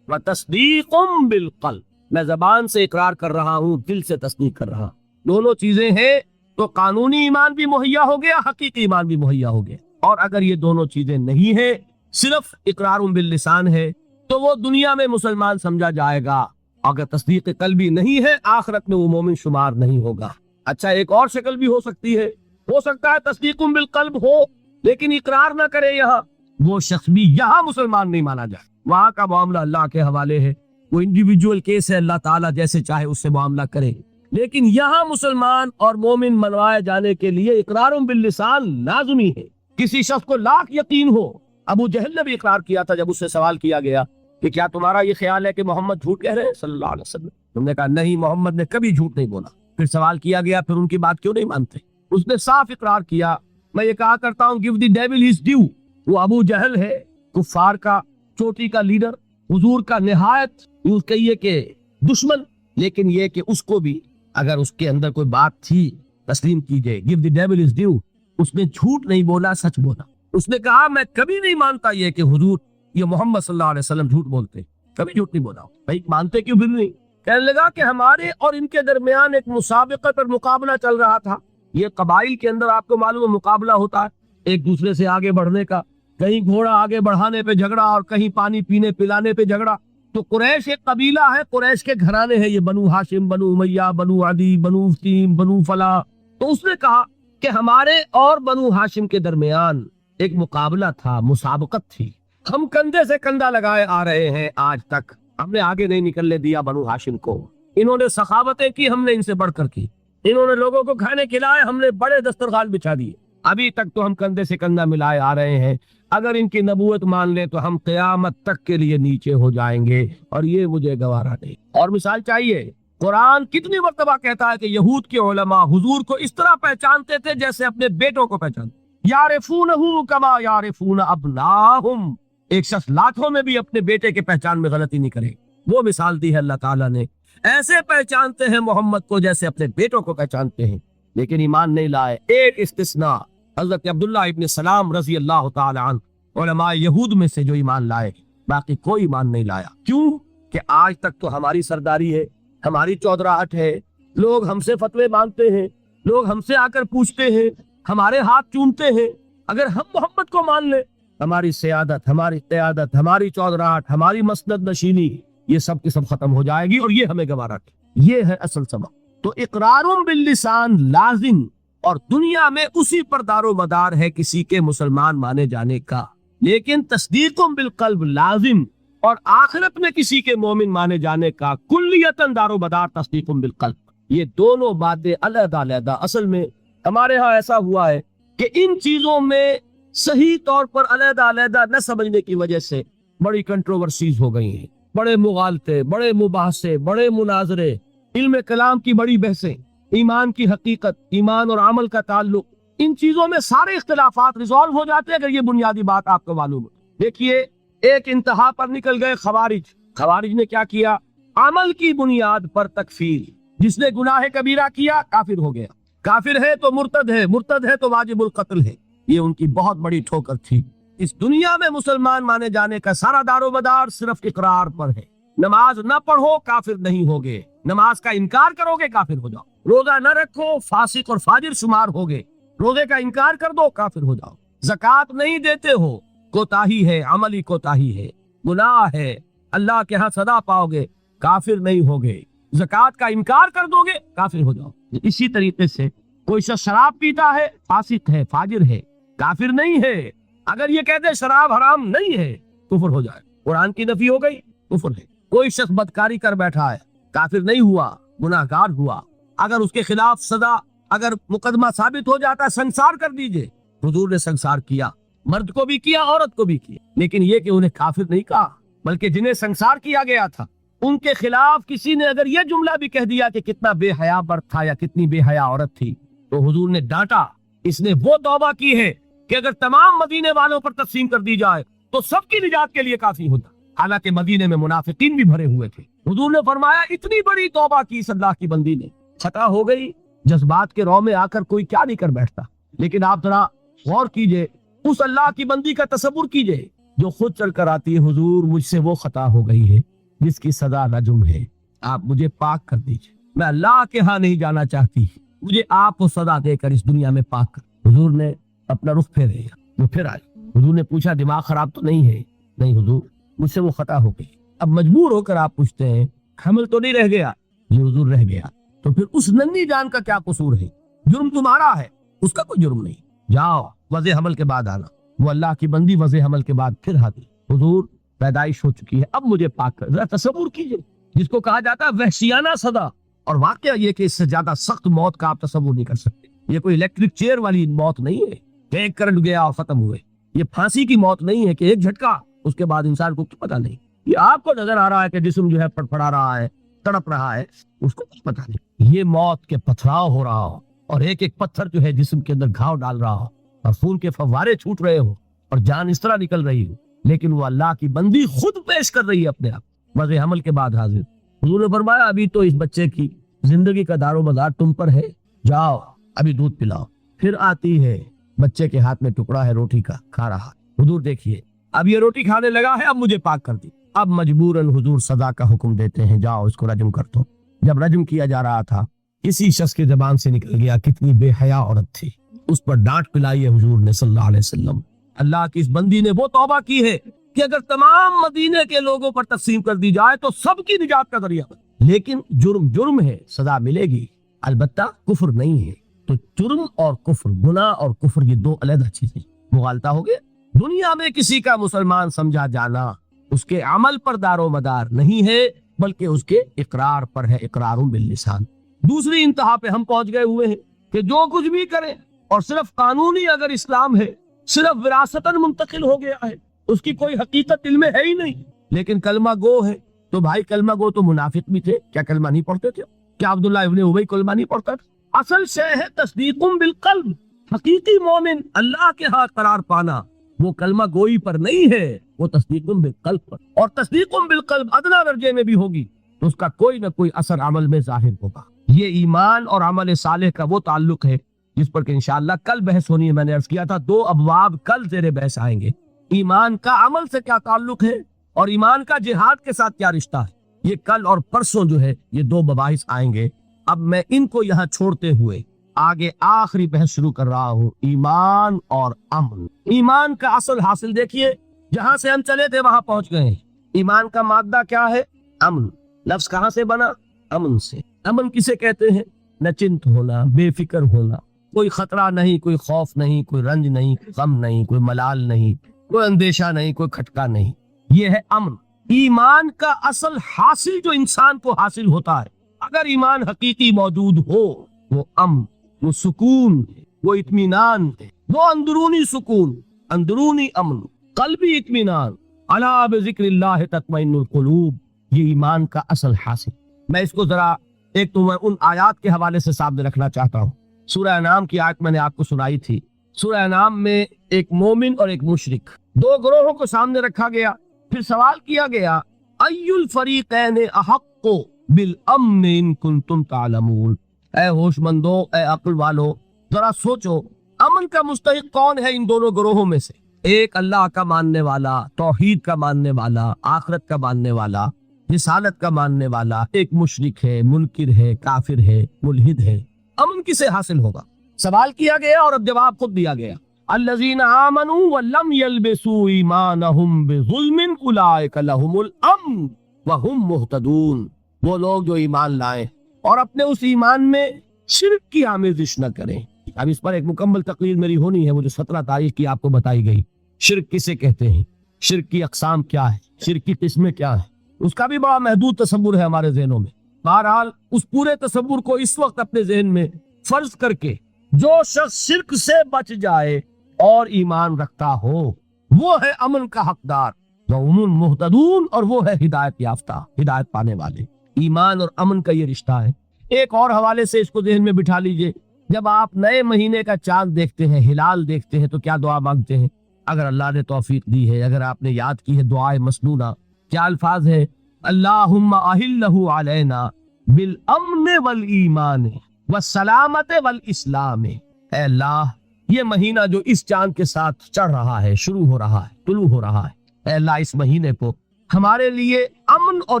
S1: و تصدیق بالقلب، میں زبان سے اقرار کر رہا ہوں، دل سے تصدیق کر رہا ہوں، دونوں چیزیں ہیں تو قانونی ایمان بھی مہیا ہو گیا، حقیقی ایمان بھی مہیا ہو گیا۔ اور اگر یہ دونوں چیزیں نہیں ہیں، صرف اقرار باللسان ہے، تو وہ دنیا میں مسلمان سمجھا جائے گا، اگر تصدیق قلبی نہیں ہے آخرت میں وہ مومن شمار نہیں ہوگا۔ اچھا ایک اور شکل بھی ہو سکتی ہے، ہو سکتا ہے تصدیق بالقلب ہو لیکن اقرار نہ کرے، یہاں وہ شخص بھی یہاں مسلمان نہیں مانا جائے، وہاں کا معاملہ اللہ کے حوالے ہے، وہ انڈیویجول کیس ہے، اللہ تعالیٰ جیسے چاہے اس سے معاملہ کرے، لیکن یہاں مسلمان اور مومن منوائے جانے کے لیے اقرار باللسان لازمی ہے۔ کسی شخص کو لاکھ یقین ہو، ابو جہل نے بھی اقرار کیا تھا جب اس سے سوال کیا گیا کہ کیا تمہارا یہ خیال ہے کہ محمد جھوٹ کہہ رہے ہیں صلی اللہ علیہ وسلم؟ تم نے کہا نہیں، محمد نے کبھی جھوٹ نہیں بولا۔ پھر سوال کیا گیا پھر ان کی بات کیوں نہیں مانتے؟ اس نے صاف اقرار کیا، میں یہ کہا کرتا ہوں give the devil his due۔ وہ ابو جہل ہے، کفار کا چوٹی کا لیڈر، حضور کا نہایت یوں کہیے کہ دشمن، لیکن یہ کہ اس کو بھی اگر اس کے اندر کوئی بات تھی تسلیم کیجئے، give the devil his due۔ اس نے جھوٹ نہیں بولا، سچ بولا۔ اس نے کہا میں کبھی نہیں مانتا یہ کہ حضور یہ محمد صلی اللہ علیہ وسلم جھوٹ بولتے، کبھی جھوٹ نہیں بولا۔ بھائی مانتے کیوں پھر نہیں؟ کہنے لگا کہ ہمارے اور ان کے درمیان ایک مسابقت اور مقابلہ چل رہا تھا۔ یہ قبائل کے اندر آپ کو معلوم ہے مقابلہ ہوتا ہے ایک دوسرے سے آگے بڑھنے کا، کہیں گھوڑا آگے بڑھانے پہ جھگڑا اور کہیں پانی پینے پلانے پہ جھگڑا۔ تو قریش ایک قبیلہ ہے، قریش کے گھرانے ہیں، یہ بنو ہاشم، بنو امیہ، بنو عدی، بنو تیم، بنو فلاں۔ تو اس نے کہا کہ ہمارے اور بنو ہاشم کے درمیان ایک مقابلہ تھا، مسابقت تھی، ہم کندھے سے کندھا لگائے آ رہے ہیں آج تک، ہم نے آگے نہیں نکلنے دیا بنو ہاشم کو۔ انہوں نے سخاوتیں کی، ہم نے ان سے بڑھ کر کی، انہوں نے لوگوں کو کھانے کھلائے، ہم نے بڑے دسترخوان بچھا دیے، ابھی تک تو ہم کندھے سے کندھا ملائے آ رہے ہیں، اگر ان کی نبوت مان لیں تو ہم قیامت تک کے لیے نیچے ہو جائیں گے، اور یہ مجھے گوارا نہیں۔ اور مثال چاہیے، قرآن کتنی مرتبہ کہتا ہے کہ یہود کے علماء حضور کو اس طرح پہچانتے تھے جیسے اپنے بیٹوں کو پہچانتے، یعرفونہ کما یعرفون ابناہم۔ ایک شخص لاکھوں میں بھی اپنے بیٹے کے پہچان میں غلطی نہیں کرے، وہ مثال دی ہے اللہ تعالیٰ نے، ایسے پہچانتے ہیں محمد کو جیسے اپنے بیٹوں کو پہچانتے ہیں، لیکن ایمان نہیں لائے۔ ایک استثناء حضرت عبداللہ ابن سلام رضی اللہ تعالی عنہ، علماء یہود میں سے جو ایمان لائے، باقی کوئی ایمان نہیں لایا۔ کیوں کہ آج تک تو ہماری سرداری ہے، ہماری چودراہٹ ہے، لوگ ہم سے فتوے مانگتے ہیں، لوگ ہم سے آ کر پوچھتے ہیں، ہمارے ہاتھ چومتے ہیں۔ اگر ہم محمد کو مان لیں، ہماری سیادت، ہماری قیادت، ہماری چودراہٹ، ہماری مسند نشینی، یہ سب کی سب ختم ہو جائے گی، اور یہ ہمیں گوارا ہے۔ یہ ہے اصل سبب۔ تو اقرار باللسان لازم، اور دنیا میں اسی پر دار و مدار ہے کسی کے مسلمان مانے جانے کا، لیکن تصدیق بالقلب لازم، اور آخرت میں کسی کے مومن مانے جانے کا کلیتاً دار و مدار تصدیق بالقلب۔ یہ دونوں باتیں علیحدہ علیحدہ۔ اصل میں ہمارے ہاں ایسا ہوا ہے کہ ان چیزوں میں صحیح طور پر علیحدہ علیحدہ نہ سمجھنے کی وجہ سے بڑی کنٹروورسیز ہو گئی ہیں، بڑے مغالطے، بڑے مباحثے، بڑے مناظرے، علم کلام کی بڑی بحثیں، ایمان کی حقیقت، ایمان اور عمل کا تعلق، ان چیزوں میں سارے اختلافات ریزالو ہو جاتے ہیں اگر یہ بنیادی بات آپ کو معلوم ہے۔ دیکھیے ایک انتہا پر نکل گئے خوارج نے کیا کیا؟ عمل کی بنیاد پر تکفیر، جس نے گناہ کبیرہ کیا کافر ہو گیا، کافر ہے تو مرتد ہے، مرتد ہے تو واجب القتل ہے۔ یہ ان کی بہت بڑی ٹھوکر تھی۔ اس دنیا میں مسلمان مانے جانے کا سارا دار و مدار صرف اقرار پر ہے۔ نماز نہ پڑھو کافر نہیں ہوگے، نماز کا انکار کرو گے کافر ہو جاؤ، روزہ نہ رکھو فاسق اور فاجر شمار ہوگے، روزے کا انکار کر دو کافر ہو جاؤ، زکوٰۃ نہیں دیتے ہو کوتاہی ہے، عملی کوتاہی ہے، گناہ ہے، اللہ کے ہاں سزا پاؤ گے، کافر نہیں ہوگے، زکوٰۃ کا انکار کر دو گے کافر ہو جاؤ۔ اسی طریقے سے کوئی شخص شراب پیتا ہے، فاسق ہے، فاجر ہے، کافر نہیں ہے۔ اگر یہ کہتے شراب حرام نہیں ہے، کفر ہو جائے، قرآن کی نفی ہو گئی، کفر ہے۔ کوئی شخص بدکاری کر بیٹھا ہے، کافر نہیں ہوا، گناہ گار ہوا، اگر اس کے خلاف سزا، اگر مقدمہ ثابت ہو جاتا ہے سنسار کر دیجئے۔ حضور نے سنسار کیا، مرد کو بھی کیا، عورت کو بھی کیا، لیکن یہ کہ انہیں کافر نہیں کہا، بلکہ جنہیں سنسار کیا گیا تھا ان کے خلاف کسی نے اگر یہ جملہ بھی کہہ دیا کہ کتنا بے حیا مرد تھا یا کتنی بے حیا عورت تھی، تو حضور نے ڈانٹا، اس نے وہ توبہ کی ہے کہ اگر تمام مدینے والوں پر تقسیم کر دی جائے تو سب کی نجات کے لیے کافی ہوتا، حالانکہ مدینے میں منافقین بھی بھرے ہوئے تھے۔ حضور نے فرمایا اتنی بڑی توبہ کی اس اللہ کی بندی نے، خطا ہو گئی، جذبات کے رو میں آ کر کوئی کیا نہیں کر بیٹھتا، لیکن آپ ذرا غور کیجئے، اس اللہ کی بندی کا تصور کیجئے جو خود چل کر آتی ہے، حضور مجھ سے وہ خطا ہو گئی ہے جس کی سزا رجم ہے، آپ مجھے پاک کر دیجئے، میں اللہ کے ہاں نہیں جانا چاہتی، مجھے آپ کو سزا دے کر اس دنیا میں پاک کر۔ حضور نے اپنا رخ پھیرے، وہ پھر آئی۔ حضور نے پوچھا دماغ خراب تو نہیں ہے؟ نہیں حضور، مجھ سے وہ خطا ہو گئی۔ اب مجبور ہو کر آپ پوچھتے ہیں حمل تو نہیں رہ گیا؟ یہ حضور رہ گیا۔ تو پھر اس ننھی جان کا کیا قصور ہے؟ جرم تمہارا ہے، اس کا کوئی جرم نہیں۔ جاؤ وضع حمل کے بعد آنا۔ وہ اللہ کی بندی وضع حمل کے بعد پھر حاضر، حضور پیدائش ہو چکی ہے، اب مجھے پاک کر۔ ذرا تصور کیجئے، جس کو کہا جاتا ہے وحشیانہ سزا، اور واقعہ یہ کہ اس سے زیادہ سخت موت کا آپ تصور نہیں کر سکتے۔ یہ کوئی الیکٹرک چیئر والی موت نہیں ہے کہ ایک کرنٹ گیا اور ختم ہوئے، یہ پھانسی کی موت نہیں ہے کہ ایک جھٹکا اس کے بعد انسان کو کچھ پتا نہیں۔ یہ آپ کو نظر آ رہا ہے کہ جسم جو ہے پڑپڑا رہا ہے، تڑپ رہا ہے، اس کو کچھ پتا نہیں۔ یہ موت کے پتھراؤ ہو رہا ہو اور ایک ایک پتھر جو ہے جسم کے اندر گھاؤ ڈال رہا ہو اور خون کے فوارے چھوٹ رہے ہو اور جان اس طرح نکل رہی ہو، لیکن وہ اللہ کی بندی خود پیش کر رہی ہے اپنے آپ وضع حمل کے بعد حاضر۔ حضور نے فرمایا ابھی تو اس بچے کی زندگی کا دار و مدار تم پر ہے، جاؤ ابھی دودھ پلاؤ۔ پھر آتی ہے، بچے کے ہاتھ میں ٹکڑا ہے روٹی کا، کھا رہا۔ حضور دیکھیے اب یہ روٹی کھانے لگا ہے، اب مجھے پاک کر دی۔ اب مجبوراً حضور سزا کا حکم دیتے ہیں، جاؤ اس کو رجم کر دو۔ جب رجم کیا جا رہا تھا، کسی شخص کی زبان سے نکل گیا، کتنی بے حیا عورت تھی، اس پر ڈانٹ پلائی ہے حضور نے صلی اللہ علیہ وسلم۔ اللہ کی اس بندی نے وہ توبہ کی ہے کہ اگر تمام مدینے کے لوگوں پر تقسیم کر دی جائے تو سب کی نجات کا ذریعہ بنے۔ لیکن جرم جرم ہے، سزا ملے گی، البتہ کفر نہیں ہے۔ تو جرم اور کفر، گناہ اور کفر، یہ دو علیحدہ چیزیں، مغالطہ ہو گیا۔ دنیا میں کسی کا مسلمان سمجھا جانا اس کے عمل پر دار و مدار نہیں ہے، بلکہ اس کے اقرار پر ہے، اقرار باللسان۔ دوسری انتہا پہ ہم پہنچ گئے ہوئے ہیں کہ جو کچھ بھی کریں، اور صرف قانونی اگر اسلام ہے، صرف وراثتاً منتقل ہو گیا ہے، اس کی کوئی حقیقت علم ہے ہی نہیں، لیکن کلمہ گو ہے۔ تو بھائی کلمہ گو تو منافق بھی تھے، کیا کلمہ نہیں پڑھتے تھے؟ کیا عبداللہ ابن ابی کلمہ نہیں پڑھتا تھا؟ اصل شے ہے تصدیق بالقلب۔ حقیقی مومن اللہ کے ہاں قرار پانا وہ کلمہ گوئی پر نہیں ہے، وہ تصدیق بالقلب پر، اور تصدیق بالقلب ادنا درجے میں بھی ہوگی تو اس کا کوئی نہ کوئی اثر عمل میں ظاہر ہوگا۔ یہ ایمان اور عمل صالح کا وہ تعلق ہے جس پر کہ انشاءاللہ کل بحث ہونی ہے۔ میں نے عرض کیا تھا 2 ابواب کل زیر بحث آئیں گے۔ ایمان کا عمل سے کیا تعلق ہے اور ایمان کا جہاد کے ساتھ کیا رشتہ ہے، یہ کل اور پرسوں جو ہے یہ 2 مباحث آئیں گے۔ اب میں ان کو یہاں چھوڑتے ہوئے آگے آخری بحث شروع کر رہا ہوں، ایمان اور امن۔ ایمان کا اصل حاصل دیکھیے، جہاں سے ہم چلے تھے وہاں پہنچ گئے ہیں۔ ایمان کا مادہ کیا ہے؟ امن۔ لفظ کہاں سے بنا؟ امن سے۔ امن کسے کہتے ہیں؟ نچنت ہونا، بے فکر ہونا، کوئی خطرہ نہیں، کوئی خوف نہیں، کوئی رنج نہیں، کوئی غم نہیں، کوئی ملال نہیں، کوئی اندیشہ نہیں، کوئی کھٹکا نہیں، یہ ہے امن۔ ایمان کا اصل حاصل جو انسان کو حاصل ہوتا ہے، اگر ایمان حقیقی موجود ہو، وہ امن، وہ سکون، وہ اطمینان ہے، وہ اندرونی سکون، اندرونی امن، قلبی اطمینان۔ الا بذکر اللہ تطمئن القلوب، یہ ایمان کا اصل حاصل۔ میں اس کو ذرا ایک تو میں ان آیات کے حوالے سے سامنے رکھنا چاہتا ہوں۔ سورہ انعام کی آیت میں نے آپ کو سنائی تھی۔ سورہ انعام میں ایک مومن اور ایک مشرک، 2 گروہوں کو سامنے رکھا گیا، پھر سوال کیا گیا ای الفریقین احق بالامن ان کنتم تعلمون۔ اے ہوش مندو، اے عقل والو، ذرا سوچو امن کا مستحق کون ہے ان دونوں گروہوں میں سے؟ ایک اللہ کا ماننے والا، توحید کا ماننے والا، آخرت کا ماننے والا، رسالت کا ماننے والا، ایک مشرک ہے، منکر ہے، کافر ہے، ملحد ہے۔ امن کسے حاصل ہوگا؟ سوال کیا گیا اور اب جواب خود دیا گیا۔ الذین آمنوا ولم یلبسوا ایمانہم بظلم اولئک لہم الامن وہم مہتدون۔ وہ لوگ جو ایمان لائیں اور اپنے اس ایمان میں شرک کی آمیزش نہ کریں۔ اب اس پر ایک مکمل تقریر میری ہونی ہے، وہ جو 17 تاریخ کی آپ کو بتائی گئی۔ شرک کسے کہتے ہیں، شرک کی اقسام کیا ہے، شرک کی قسمیں کیا ہیں، اس کا بھی بڑا محدود تصور ہے ہمارے ذہنوں میں۔ بہرحال اس پورے تصور کو اس وقت اپنے ذہن میں فرض کر کے جو شخص شرک سے بچ جائے اور ایمان رکھتا ہو، وہ ہے امن کا حقدار، وَهُمُ الْمُهْتَدُونَ، اور وہ ہے ہدایت یافتہ، ہدایت پانے والے۔ ایمان اور امن کا یہ رشتہ ہے۔ ایک اور حوالے سے اس کو ذہن میں بٹھا لیجئے، جب آپ نئے مہینے کا چاند دیکھتے ہیں، ہلال دیکھتے ہیں، تو کیا دعا مانگتے ہیں؟ اگر اللہ نے توفیق دی ہے، اگر آپ نے یاد کی ہے دعائے مسنونہ، کیا الفاظ ہے؟ اللہم اہلہ علینا بالامن والایمان والسلامت والاسلام۔ اے اللہ، یہ مہینہ جو اس چاند کے ساتھ چڑھ رہا ہے، شروع ہو رہا ہے، طلوع ہو رہا ہے، اے اللہ اس مہینے کو ہمارے لیے امن اور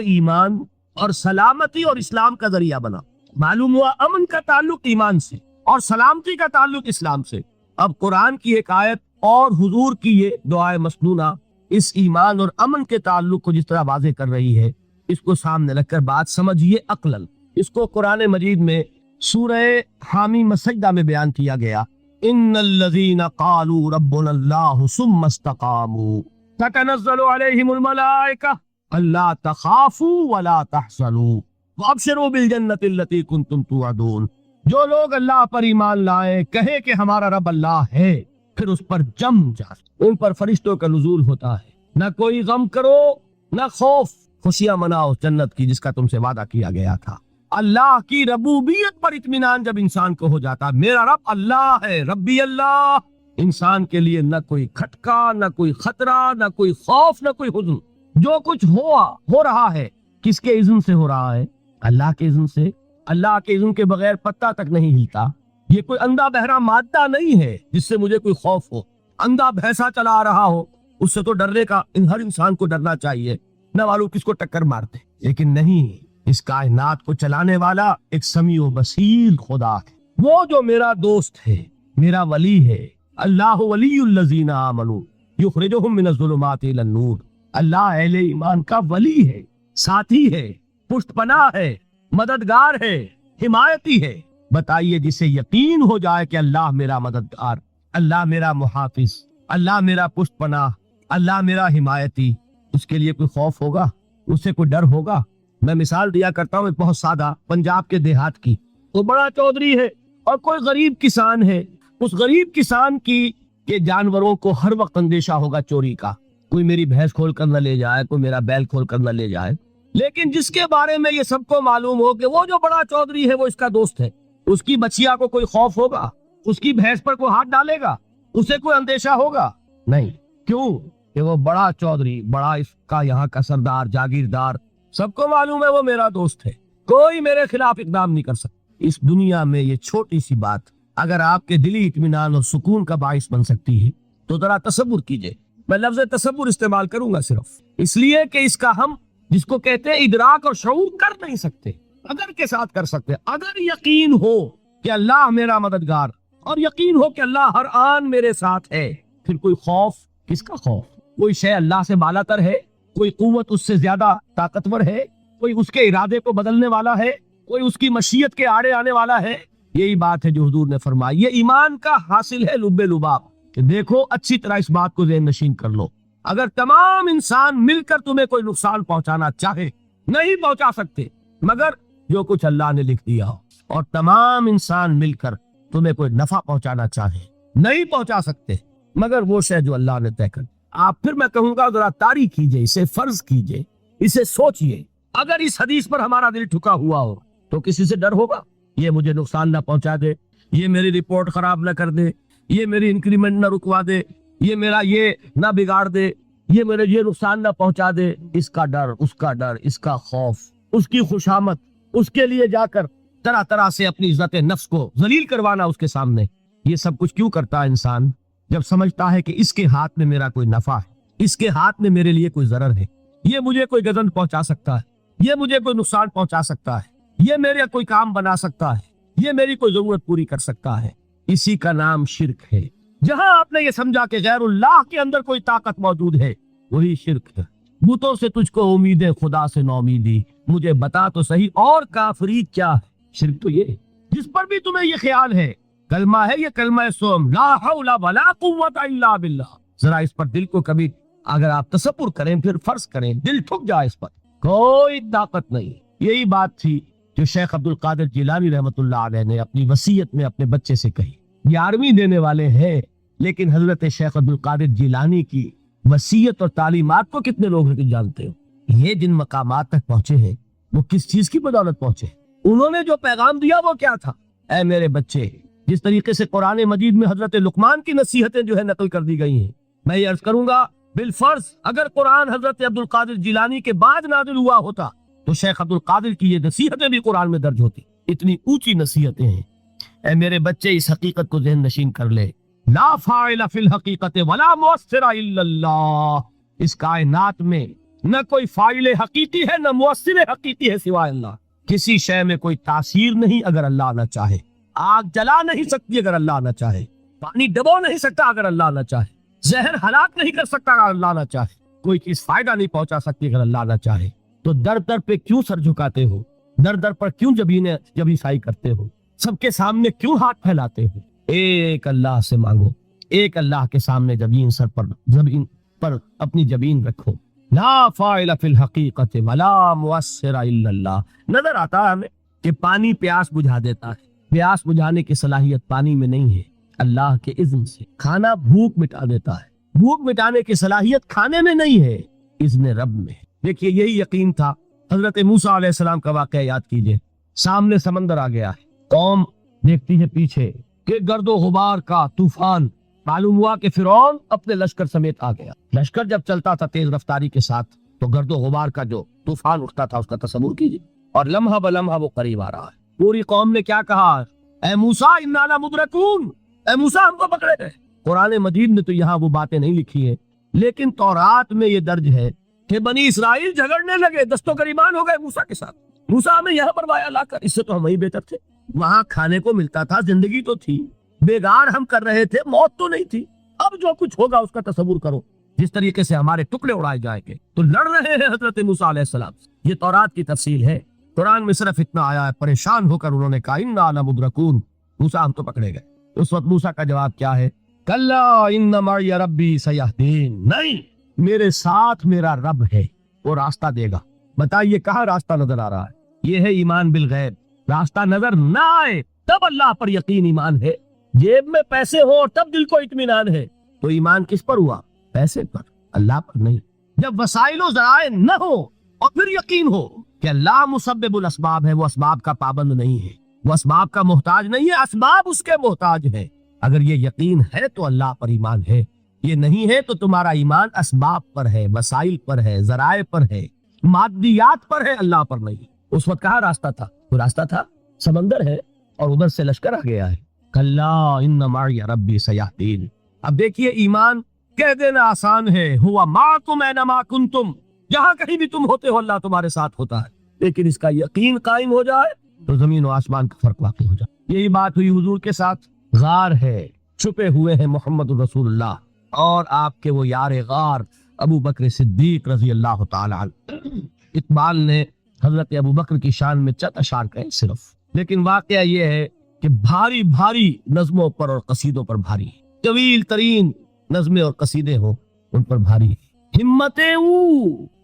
S1: ایمان اور سلامتی اور اسلام کا ذریعہ بنا۔ معلوم ہوا امن کا تعلق ایمان سے اور سلامتی کا تعلق اسلام سے۔ اب قرآن کی ایک آیت اور حضور کی یہ دعائے مسنونہ اس ایمان اور امن کے تعلق کو جس طرح واضح کر رہی ہے، اس کو سامنے رکھ کر بات سمجھیے عقلاً۔ اس کو قرآن مجید میں سورہ حامی مسجدہ میں بیان کیا گیا، ان الذین قالوا ربنا اللہ ثم استقاموا تتنزل علیہم الملائکہ الا تخافوا ولا تحزنوا وابشروا بالجنۃ التی کنتم توعدون۔ جو لوگ اللہ پر ایمان لائے، کہے کہ ہمارا رب اللہ ہے، پھر اس پر جم جائے، ان پر فرشتوں کا نزول ہوتا ہے، نہ کوئی غم کرو نہ خوف، خوشیاں مناؤ جنت کی جس کا تم سے وعدہ کیا گیا تھا۔ اللہ کی ربوبیت پر اطمینان جب انسان کو ہو جاتا، میرا رب اللہ ہے، ربی اللہ، انسان کے لیے نہ کوئی کھٹکا، نہ کوئی خطرہ، نہ کوئی خوف، نہ کوئی حزن۔ جو کچھ ہو رہا ہے کس کے اذن سے ہو رہا ہے؟ اللہ کے اذن سے۔ اللہ کے اذن کے بغیر پتا تک نہیں ہلتا۔ یہ کوئی اندھا بہرا مادہ نہیں ہے جس سے مجھے کوئی خوف ہو۔ اندھا بھینسا چلا رہا ہو اس سے تو ڈرنے کا ہر انسان کو ڈرنا چاہیے، نہ معلوم کس کو ٹکر مارتے، لیکن نہیں، اس کائنات کو چلانے والا ایک سمیع و بصیر خدا ہے، وہ جو میرا دوست ہے، میرا ولی ہے۔ اللہ ولی الذین آمنوا یخرجہم من الظلمات الی النور۔ اللہ اہل ایمان کا ولی ہے، ساتھی ہے، پشت پناہ ہے، مددگار ہے، حمایتی ہے۔ بتائیے جسے یقین ہو جائے کہ اللہ میرا مددگار، اللہ میرا محافظ، اللہ میرا پشت پناہ، اللہ میرا حمایتی، اس کے لیے کوئی خوف ہوگا؟ اس سے کوئی ڈر ہوگا؟ میں مثال دیا کرتا ہوں ایک بہت سادہ، پنجاب کے دیہات کی۔ وہ بڑا چودھری ہے اور کوئی غریب کسان ہے۔ اس غریب کسان کی کہ جانوروں کو ہر وقت اندیشہ ہوگا چوری کا، کوئی میری بھینس کھول کر نہ لے جائے، کوئی میرا بیل کھول کر نہ لے جائے۔ لیکن جس کے بارے میں یہ سب کو معلوم ہو کہ وہ جو بڑا چودھری ہے وہ اس کا دوست ہے، اس کی بچیا کو کوئی خوف ہوگا؟ اس کی بھینس پر کوئی ہاتھ ڈالے گا؟ اسے کوئی اندیشہ ہوگا؟ نہیں۔ کیوں؟ کہ وہ بڑا چودھری، بڑا اس کا یہاں کا سردار، جاگیردار، سب کو معلوم ہے وہ میرا دوست ہے، کوئی میرے خلاف اقدام نہیں کر سکتا۔ اس دنیا میں یہ چھوٹی سی بات اگر آپ کے دلی اطمینان اور سکون کا باعث بن سکتی ہے تو ذرا تصور کیجئے۔ میں لفظ تصور استعمال کروں گا صرف اس لیے کہ اس کا ہم جس کو کہتے ہیں ادراک اور شعور کر نہیں سکتے، اگر کے ساتھ کر سکتے۔ اگر یقین ہو کہ اللہ میرا مددگار اور یقین ہو کہ اللہ ہر آن میرے ساتھ ہے، پھر کوئی خوف، کس کا خوف؟ کوئی شے اللہ سے بالا تر ہے، کوئی قوت اس سے زیادہ طاقتور ہے، کوئی اس کے ارادے کو بدلنے والا ہے، کوئی اس کی مشیت کے آڑے آنے والا ہے؟ یہی بات ہے جو حضور نے فرمائی۔ یہ ایمان کا حاصل ہے لب لباب کہ دیکھو اچھی طرح اس بات کو ذہن نشین کر لو، اگر تمام انسان مل کر تمہیں کوئی نقصان پہنچانا چاہے نہیں پہنچا سکتے مگر جو کچھ اللہ نے لکھ دیا ہو، اور تمام انسان مل کر تمہیں کوئی نفع پہنچانا چاہے نہیں پہنچا سکتے مگر وہ شے جو اللہ نے طے کر۔ آپ پھر میں کہوں گا ذرا طاری کیجئے، اسے فرض کیجئے، اسے سوچئے، اگر اس حدیث پر ہمارا دل ٹھکا ہوا ہو تو کسی سے ڈر ہوگا؟ یہ مجھے نقصان نہ پہنچا دے، یہ میری رپورٹ خراب نہ کر دے، یہ میری انکریمنٹ نہ رکوا دے، یہ میرا یہ نہ بگاڑ دے، یہ میرے یہ نقصان نہ پہنچا دے۔ اس کا ڈر، اس کا ڈر، اس کا خوف، اس کی خوشامد، اس کے لیے جا کر طرح طرح سے اپنی عزت نفس کو ذلیل کروانا اس کے سامنے، یہ سب کچھ کیوں کرتا ہے انسان؟ جب سمجھتا ہے کہ اس کے ہاتھ میں میرا کوئی نفع ہے، اس کے ہاتھ میں میرے لیے کوئی ضرر ہے، یہ مجھے کوئی گزن پہنچا سکتا ہے، یہ مجھے کوئی نقصان پہنچا سکتا ہے، یہ میرے کوئی کام بنا سکتا ہے، یہ میری کوئی ضرورت پوری کر سکتا ہے، اسی کا نام شرک ہے۔ جہاں آپ نے یہ سمجھا کہ غیر اللہ کے اندر کوئی طاقت موجود ہے وہی شرک ہے۔ بتوں سے تجھ کو امیدیں، خدا سے نومیدی، مجھے بتا تو صحیح اور کافری کیا ہے؟ شرک تو یہ ہے جس پر بھی تمہیں یہ خیال ہے کلمہ ہے، یہ کلمہ سوم لا حول ولا قوت الا باللہ، ذرا اس پر دل کو کبھی اگر آپ تصور کریں، پھر فرض کریں، دل ٹھک جائے، اس پر کوئی طاقت نہیں۔ یہی بات تھی جو شیخ عبد القادر جیلانی رحمۃ اللہ علیہ نے اپنی وصیت میں اپنے بچے سے کہی۔ 11ویں دینے والے ہیں لیکن حضرت شیخ عبد القادر جیلانی کی وصیت اور تعلیمات کو کتنے لوگ جانتے ہو؟ یہ جن مقامات تک پہنچے ہیں وہ کس چیز کی بدولت پہنچے؟ انہوں نے جو پیغام دیا وہ کیا تھا؟ اے میرے بچے، جس طریقے سے قرآن مجید میں حضرت لقمان کی نصیحتیں جو ہے نقل کر دی گئی ہیں، میں یہ عرض کروں گا بالفرض اگر قرآن حضرت عبد القادر جیلانی کے بعد نازل ہوا ہوتا تو شیخ عبد القادر کی یہ نصیحتیں بھی قرآن میں درج ہوتی۔ اتنی اونچی نصیحتیں ہیں۔ اے میرے بچے، اس حقیقت کو ذہن نشین کر لے، لا فاعل فی الحقیقت ولا مؤثر الا اللہ، اس کائنات میں نہ کوئی فاعل حقیقی ہے نہ مؤثر حقیقی ہے سوائے اللہ۔ کسی شے میں کوئی تاثیر نہیں اگر اللہ نہ چاہے، آگ جلا نہیں سکتی اگر اللہ نہ چاہے، پانی ڈبو نہیں سکتا اگر اللہ نہ چاہے، زہر ہلاک نہیں کر سکتا اگر اللہ نہ چاہے، کوئی چیز فائدہ نہیں پہنچا سکتی اگر اللہ نہ چاہے۔ تو در در پہ کیوں سر جھکاتے ہو؟ در در پر کیوں جبیں سائی کرتے ہو؟ سب کے سامنے کیوں ہاتھ پھیلاتے ہو؟ ایک اللہ سے مانگو، ایک اللہ کے سامنے زمین پر اپنی جبین رکھو۔ لا فاعل فی الحقیقت ولا مؤثر الا اللہ۔ نظر آتا ہے ہمیں کہ پانی پیاس بجھا دیتا ہے، پیاس بجھانے کی صلاحیت پانی میں نہیں ہے، اللہ کے اذن سے۔ کھانا بھوک مٹا دیتا ہے، بھوک مٹانے کی صلاحیت کھانے میں نہیں ہے، اذن رب میں ہے۔ دیکھیے یہی یقین تھا حضرت موسیٰ علیہ السلام کا واقعہ یاد کیجئے۔ سامنے سمندر آ گیا ہے، قوم دیکھتی ہے پیچھے کہ گرد و غبار کا طوفان، معلوم ہوا کہ فرعون اپنے لشکر سمیت آ گیا۔ لشکر جب چلتا تھا تیز رفتاری کے ساتھ تو گرد و غبار کا جو طوفان اٹھتا تھا اس کا تصور کیجئے، اور لمحہ بلمحہ وہ قریب آ رہا ہے۔ پوری قوم نے کیا کہا؟ اے موسیٰ انا لمدرکون، اے موسیٰ ہم کو پکڑے گئے۔ قرآن مجید میں تو یہاں وہ باتیں نہیں لکھی ہیں، لیکن تورات میں یہ درج ہے کہ بنی اسرائیل جھگڑنے لگے، دست و گریبان ہو گئے موسیٰ کے ساتھ۔ موسیٰ ہمیں یہاں پر وایا لا کر، اس سے تو ہم ہی بہتر تھے، وہاں کھانے کو ملتا تھا، زندگی تو تھی، بیگار ہم کر رہے تھے، موت تو نہیں تھی۔ اب جو کچھ ہوگا اس کا تصور کرو، جس طریقے سے ہمارے ٹکڑے اڑائے جائیں گے۔ تو لڑ رہے ہیں حضرت موسیٰ علیہ السلام سے۔ یہ تورات کی تفصیل ہے، قرآن میں صرف اتنا آیا ہے، پریشان ہو کر انہوں نے کہا انا لمدرکون، موسیٰ ہم تو پکڑے گئے۔ اس وقت موسیٰ کا جواب کیا ہے؟ کلا ان معی ربی سیہدین، نہیں، میرے ساتھ میرا رب ہے، وہ راستہ دے گا۔ بتائیے کہاں راستہ نظر آ رہا ہے؟ یہ ہے ایمان بالغیب۔ راستہ نظر نہ آئے تب اللہ پر یقین ایمان ہے، جیب میں پیسے ہو اور تب دل کو اطمینان ہے، تو ایمان کس پر ہوا؟ پیسے پر، اللہ پر نہیں۔ جب وسائل و ذرائع نہ ہو اور پھر یقین ہو کہ اللہ مسبب الاسباب ہے، وہ اسباب کا پابند نہیں ہے، وہ اسباب کا محتاج نہیں ہے، اسباب اس کے محتاج ہے۔ اگر یہ یقین ہے تو اللہ پر ایمان ہے، یہ نہیں ہے تو تمہارا ایمان اسباب پر ہے، وسائل پر ہے، ذرائع پر ہے، مادیات پر ہے، اللہ پر نہیں۔ اس وقت کہاں راستہ تھا؟ وہ راستہ تھا سمندر ہے اور ادھر سے لشکر آ گیا ہے۔ کلا ان معی ربی سیہدین۔ اب دیکھیے ایمان کہہ دینا آسان ہے، ہوا معکم اینما کنتم، جہاں کہیں بھی تم ہوتے ہو اللہ تمہارے ساتھ ہوتا ہے، لیکن اس کا یقین قائم ہو جائے تو زمین و آسمان کا فرق واقع ہو جائے۔ یہی بات ہوئی حضور کے ساتھ۔ غار ہے، چھپے ہوئے ہیں محمد رسول اللہ اور آپ کے وہ یار غار ابو بکر صدیق رضی اللہ تعالی عنہ۔ اقبال نے حضرت ابو بکر کی شان میں چند اشعار کہے صرف، لیکن واقعہ یہ ہے کہ بھاری بھاری نظموں پر اور قصیدوں پر بھاری، طویل ترین نظمیں اور قصیدے ہوں ان پر بھاری۔ ہمت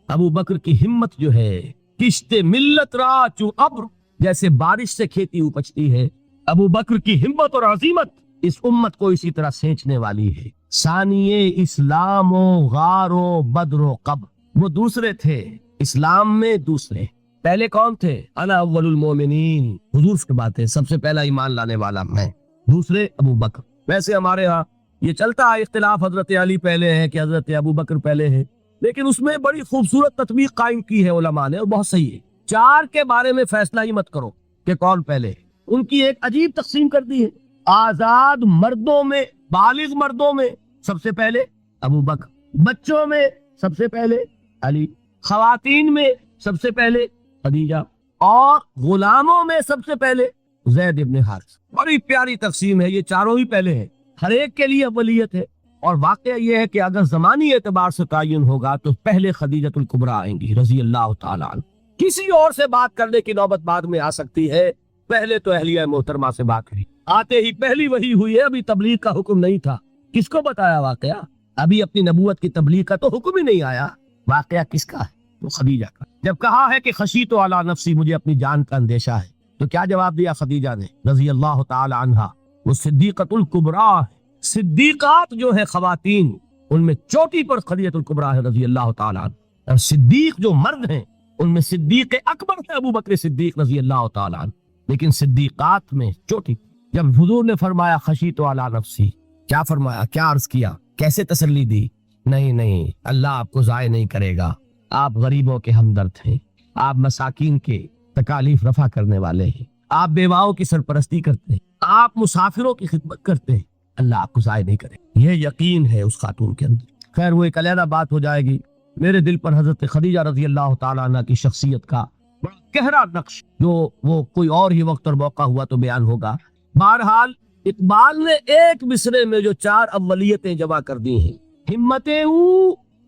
S1: ابو بکر کی ہمت جو ہے، کشت ملت را چو ابر، جیسے بارش سے کھیتی اپجتی ہے، ابو بکر کی ہمت اور عظیمت اس امت کو اسی طرح سینچنے والی ہے۔ ثانیے اسلام و غار و بدر و قبر، وہ دوسرے تھے اسلام میں، دوسرے پہلے کون تھے؟ انا اول المومنین، حضور کی بات ہے، سب سے پہلا ایمان لانے والا میں، دوسرے ابو بکر۔ ویسے ہمارے ہاں یہ چلتا ہے اختلاف، حضرت علی پہلے ہے کہ حضرت ابو بکر پہلے ہے، لیکن اس میں بڑی خوبصورت تطبیق قائم کی ہے علماء نے اور بہت صحیح ہے۔ چار کے بارے میں فیصلہ ہی مت کرو کہ کون پہلے ہے، ان کی ایک عجیب تقسیم کر دی ہے۔ آزاد مردوں میں، بالغ مردوں میں سب سے پہلے ابو بکر، بچوں میں سب سے پہلے علی، خواتین میں سب سے پہلے خدیجہ، اور غلاموں میں سب سے پہلے زید ابن حارث۔ بڑی پیاری تقسیم ہے، یہ چاروں ہی پہلے ہیں، ہر ایک کے لیے اولیت ہے۔ اور واقعہ یہ ہے کہ اگر زمانی اعتبار سے تعین ہوگا تو پہلے خدیجۃ الکبریٰ آئیں گی رضی اللہ تعالی عنہ۔ کسی اور سے بات کرنے کی نوبت بعد میں آ سکتی ہے، پہلے تو اہلیہ محترمہ سے بات ہوئی، آتے ہی پہلی وحی ہوئی ہے، ابھی تبلیغ کا حکم نہیں تھا۔ کس کو بتایا واقعہ؟ ابھی اپنی نبوت کی تبلیغ کا تو حکم ہی نہیں آیا۔ واقعہ کس کا ہے؟ تو خدیجہ کا۔ جب کہا ہے کہ خشیت علی نفسی، مجھے اپنی جان کا اندیشہ ہے، تو کیا جواب دیا خدیجہ نے رضی اللہ تعالی عنہا؟ وہ صدیقۃ الکبریٰ ہے۔ صدیقات جو ہے خواتین، ان میں چوٹی پر خدیجۃ الکبریٰ ہے رضی اللہ تعالی عنہ، اور صدیق جو مرد ہیں ان میں صدیق اکبر ہے ابو بکر صدیق رضی اللہ تعالی عنہ، لیکن صدیقات میں چوٹی۔ جب حضور نے فرمایا خشیت علی نفسی، کیا فرمایا؟ کیا عرض کیا؟ کیسے تسلی دی؟ نہیں، اللہ آپ کو ضائع نہیں کرے گا، آپ غریبوں کے ہمدرد ہیں، آپ مساکین کے تکالیف رفع کرنے والے ہیں، آپ بیواؤں کی سرپرستی کرتے ہیں، آپ مسافروں کی خدمت کرتے ہیں، اللہ آپ کو ضائع نہیں کرے۔ یہ یقین ہے اس خاتون کے اندر۔ خیر وہ ایک علیحدہ بات ہو جائے گی۔ میرے دل پر حضرت خدیجہ رضی اللہ تعالیٰ عنہ کی شخصیت کا بڑا گہرا نقش، جو وہ کوئی اور ہی وقت اور موقع ہوا تو بیان ہوگا۔ بہرحال اقبال نے ایک مصرے میں جو چار اولیتیں جمع کر دی ہیں، ہمت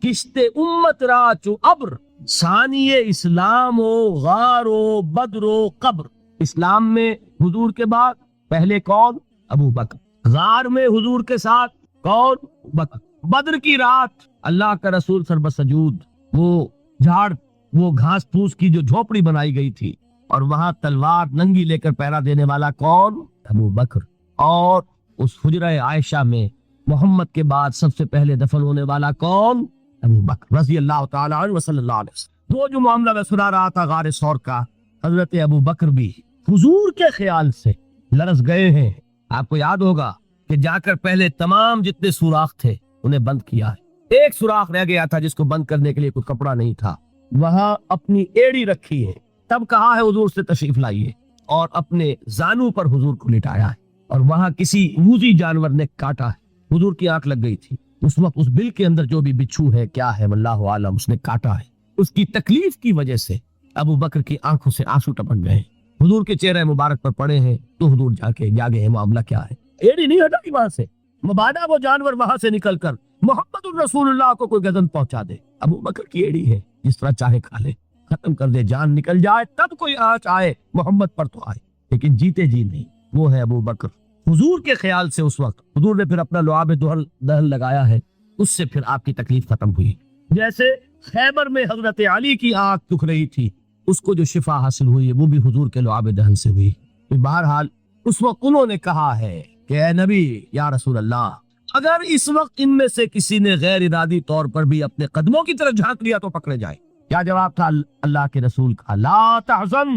S1: کشت امت را چو ابر، ثانی اسلام و غار و بدر و قبر. اسلام میں حضور کے بعد پہلے کون؟ ابو بکر. غار میں حضور کے ساتھ کون؟ بکر. بدر کی رات اللہ کا رسول سر بسجود وہ جھاڑ وہ گھاس پھوس کی جو جھوپڑی بنائی گئی تھی اور وہاں تلوار ننگی لے کر پہرا دینے والا کون؟ ابو بکر. اور اس حجرہ عائشہ میں محمد کے بعد سب سے پہلے دفن ہونے والا کون؟ ابو بکر رضی اللہ تعالیٰ عنہ وصلی اللہ علیہ وسلم. وہ جو معاملہ میں سنا رہا تھا غار ثور کا، حضرت ابو بکر بھی حضور کے خیال سے لرز گئے ہیں. آپ کو یاد ہوگا کہ جا کر پہلے تمام جتنے سوراخ تھے انہیں بند کیا ہے. ایک سوراخ رہ گیا تھا جس کو بند کرنے کے لیے کوئی کپڑا نہیں تھا. وہاں اپنی ایڑی رکھی ہے. تب کہا ہے حضور سے تشریف لائیے، اور اپنے زانو پر حضور کو لٹایا ہے. اور وہاں کسی موذی جانور نے کاٹا ہے. حضور کی آنکھ لگ گئی تھی. اس وقت اس بل کے اندر جو بھی بچھو ہے کیا ہے واللہ عالم، اس نے کاٹا ہے. اس کی تکلیف کی وجہ سے ابو بکر کی آنکھوں سے آنسو ٹپک گئے. حضور کے چہرے مبارک پر پڑے ہیں تو حضور جا کے جاگے ہیں معاملہ کیا ہے. ایڑی نہیں ہٹائی وہاں سے، مبادا وہ جانور وہاں سے نکل کر محمد الرسول اللہ کو کوئی گزن پہنچا دے. ابو بکر کی ایڑی ہے، جس طرح چاہے کھا لے، ختم کر دے، جان نکل جائے تب کوئی آنچ آئے محمد پر تو آئے، لیکن جیتے جی نہیں. وہ ہے ابو بکر. حضور کے خیال سے اس وقت حضور نے پھر اپنا لعاب دہن لگایا ہے، اس سے پھر آپ کی تکلیف ختم ہوئی. جیسے خیبر میں حضرت علی کی آنکھ دکھ رہی تھی، اس کو جو شفا حاصل ہوئی وہ بھی حضور کے لعاب دہن سے ہوئی. بہرحال اس وقت انہوں نے کہا ہے کہ اے نبی یا رسول اللہ، اگر اس وقت ان میں سے کسی نے غیر ارادی طور پر بھی اپنے قدموں کی طرف جھانک لیا تو پکڑے جائے. کیا جواب تھا اللہ کے رسول کا؟ لا تحزن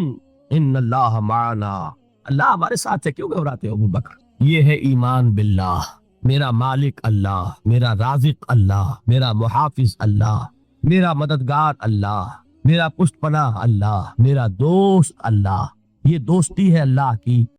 S1: ان اللہ معنا. اللہ ہمارے ساتھ ہے، کیوں گھبراتے ہو ابو بکر؟ یہ ہے ایمان باللہ. میرا مالک اللہ، میرا رازق اللہ، میرا محافظ اللہ، میرا مددگار اللہ، میرا پشت پناہ اللہ، میرا دوست اللہ. یہ دوستی ہے اللہ کی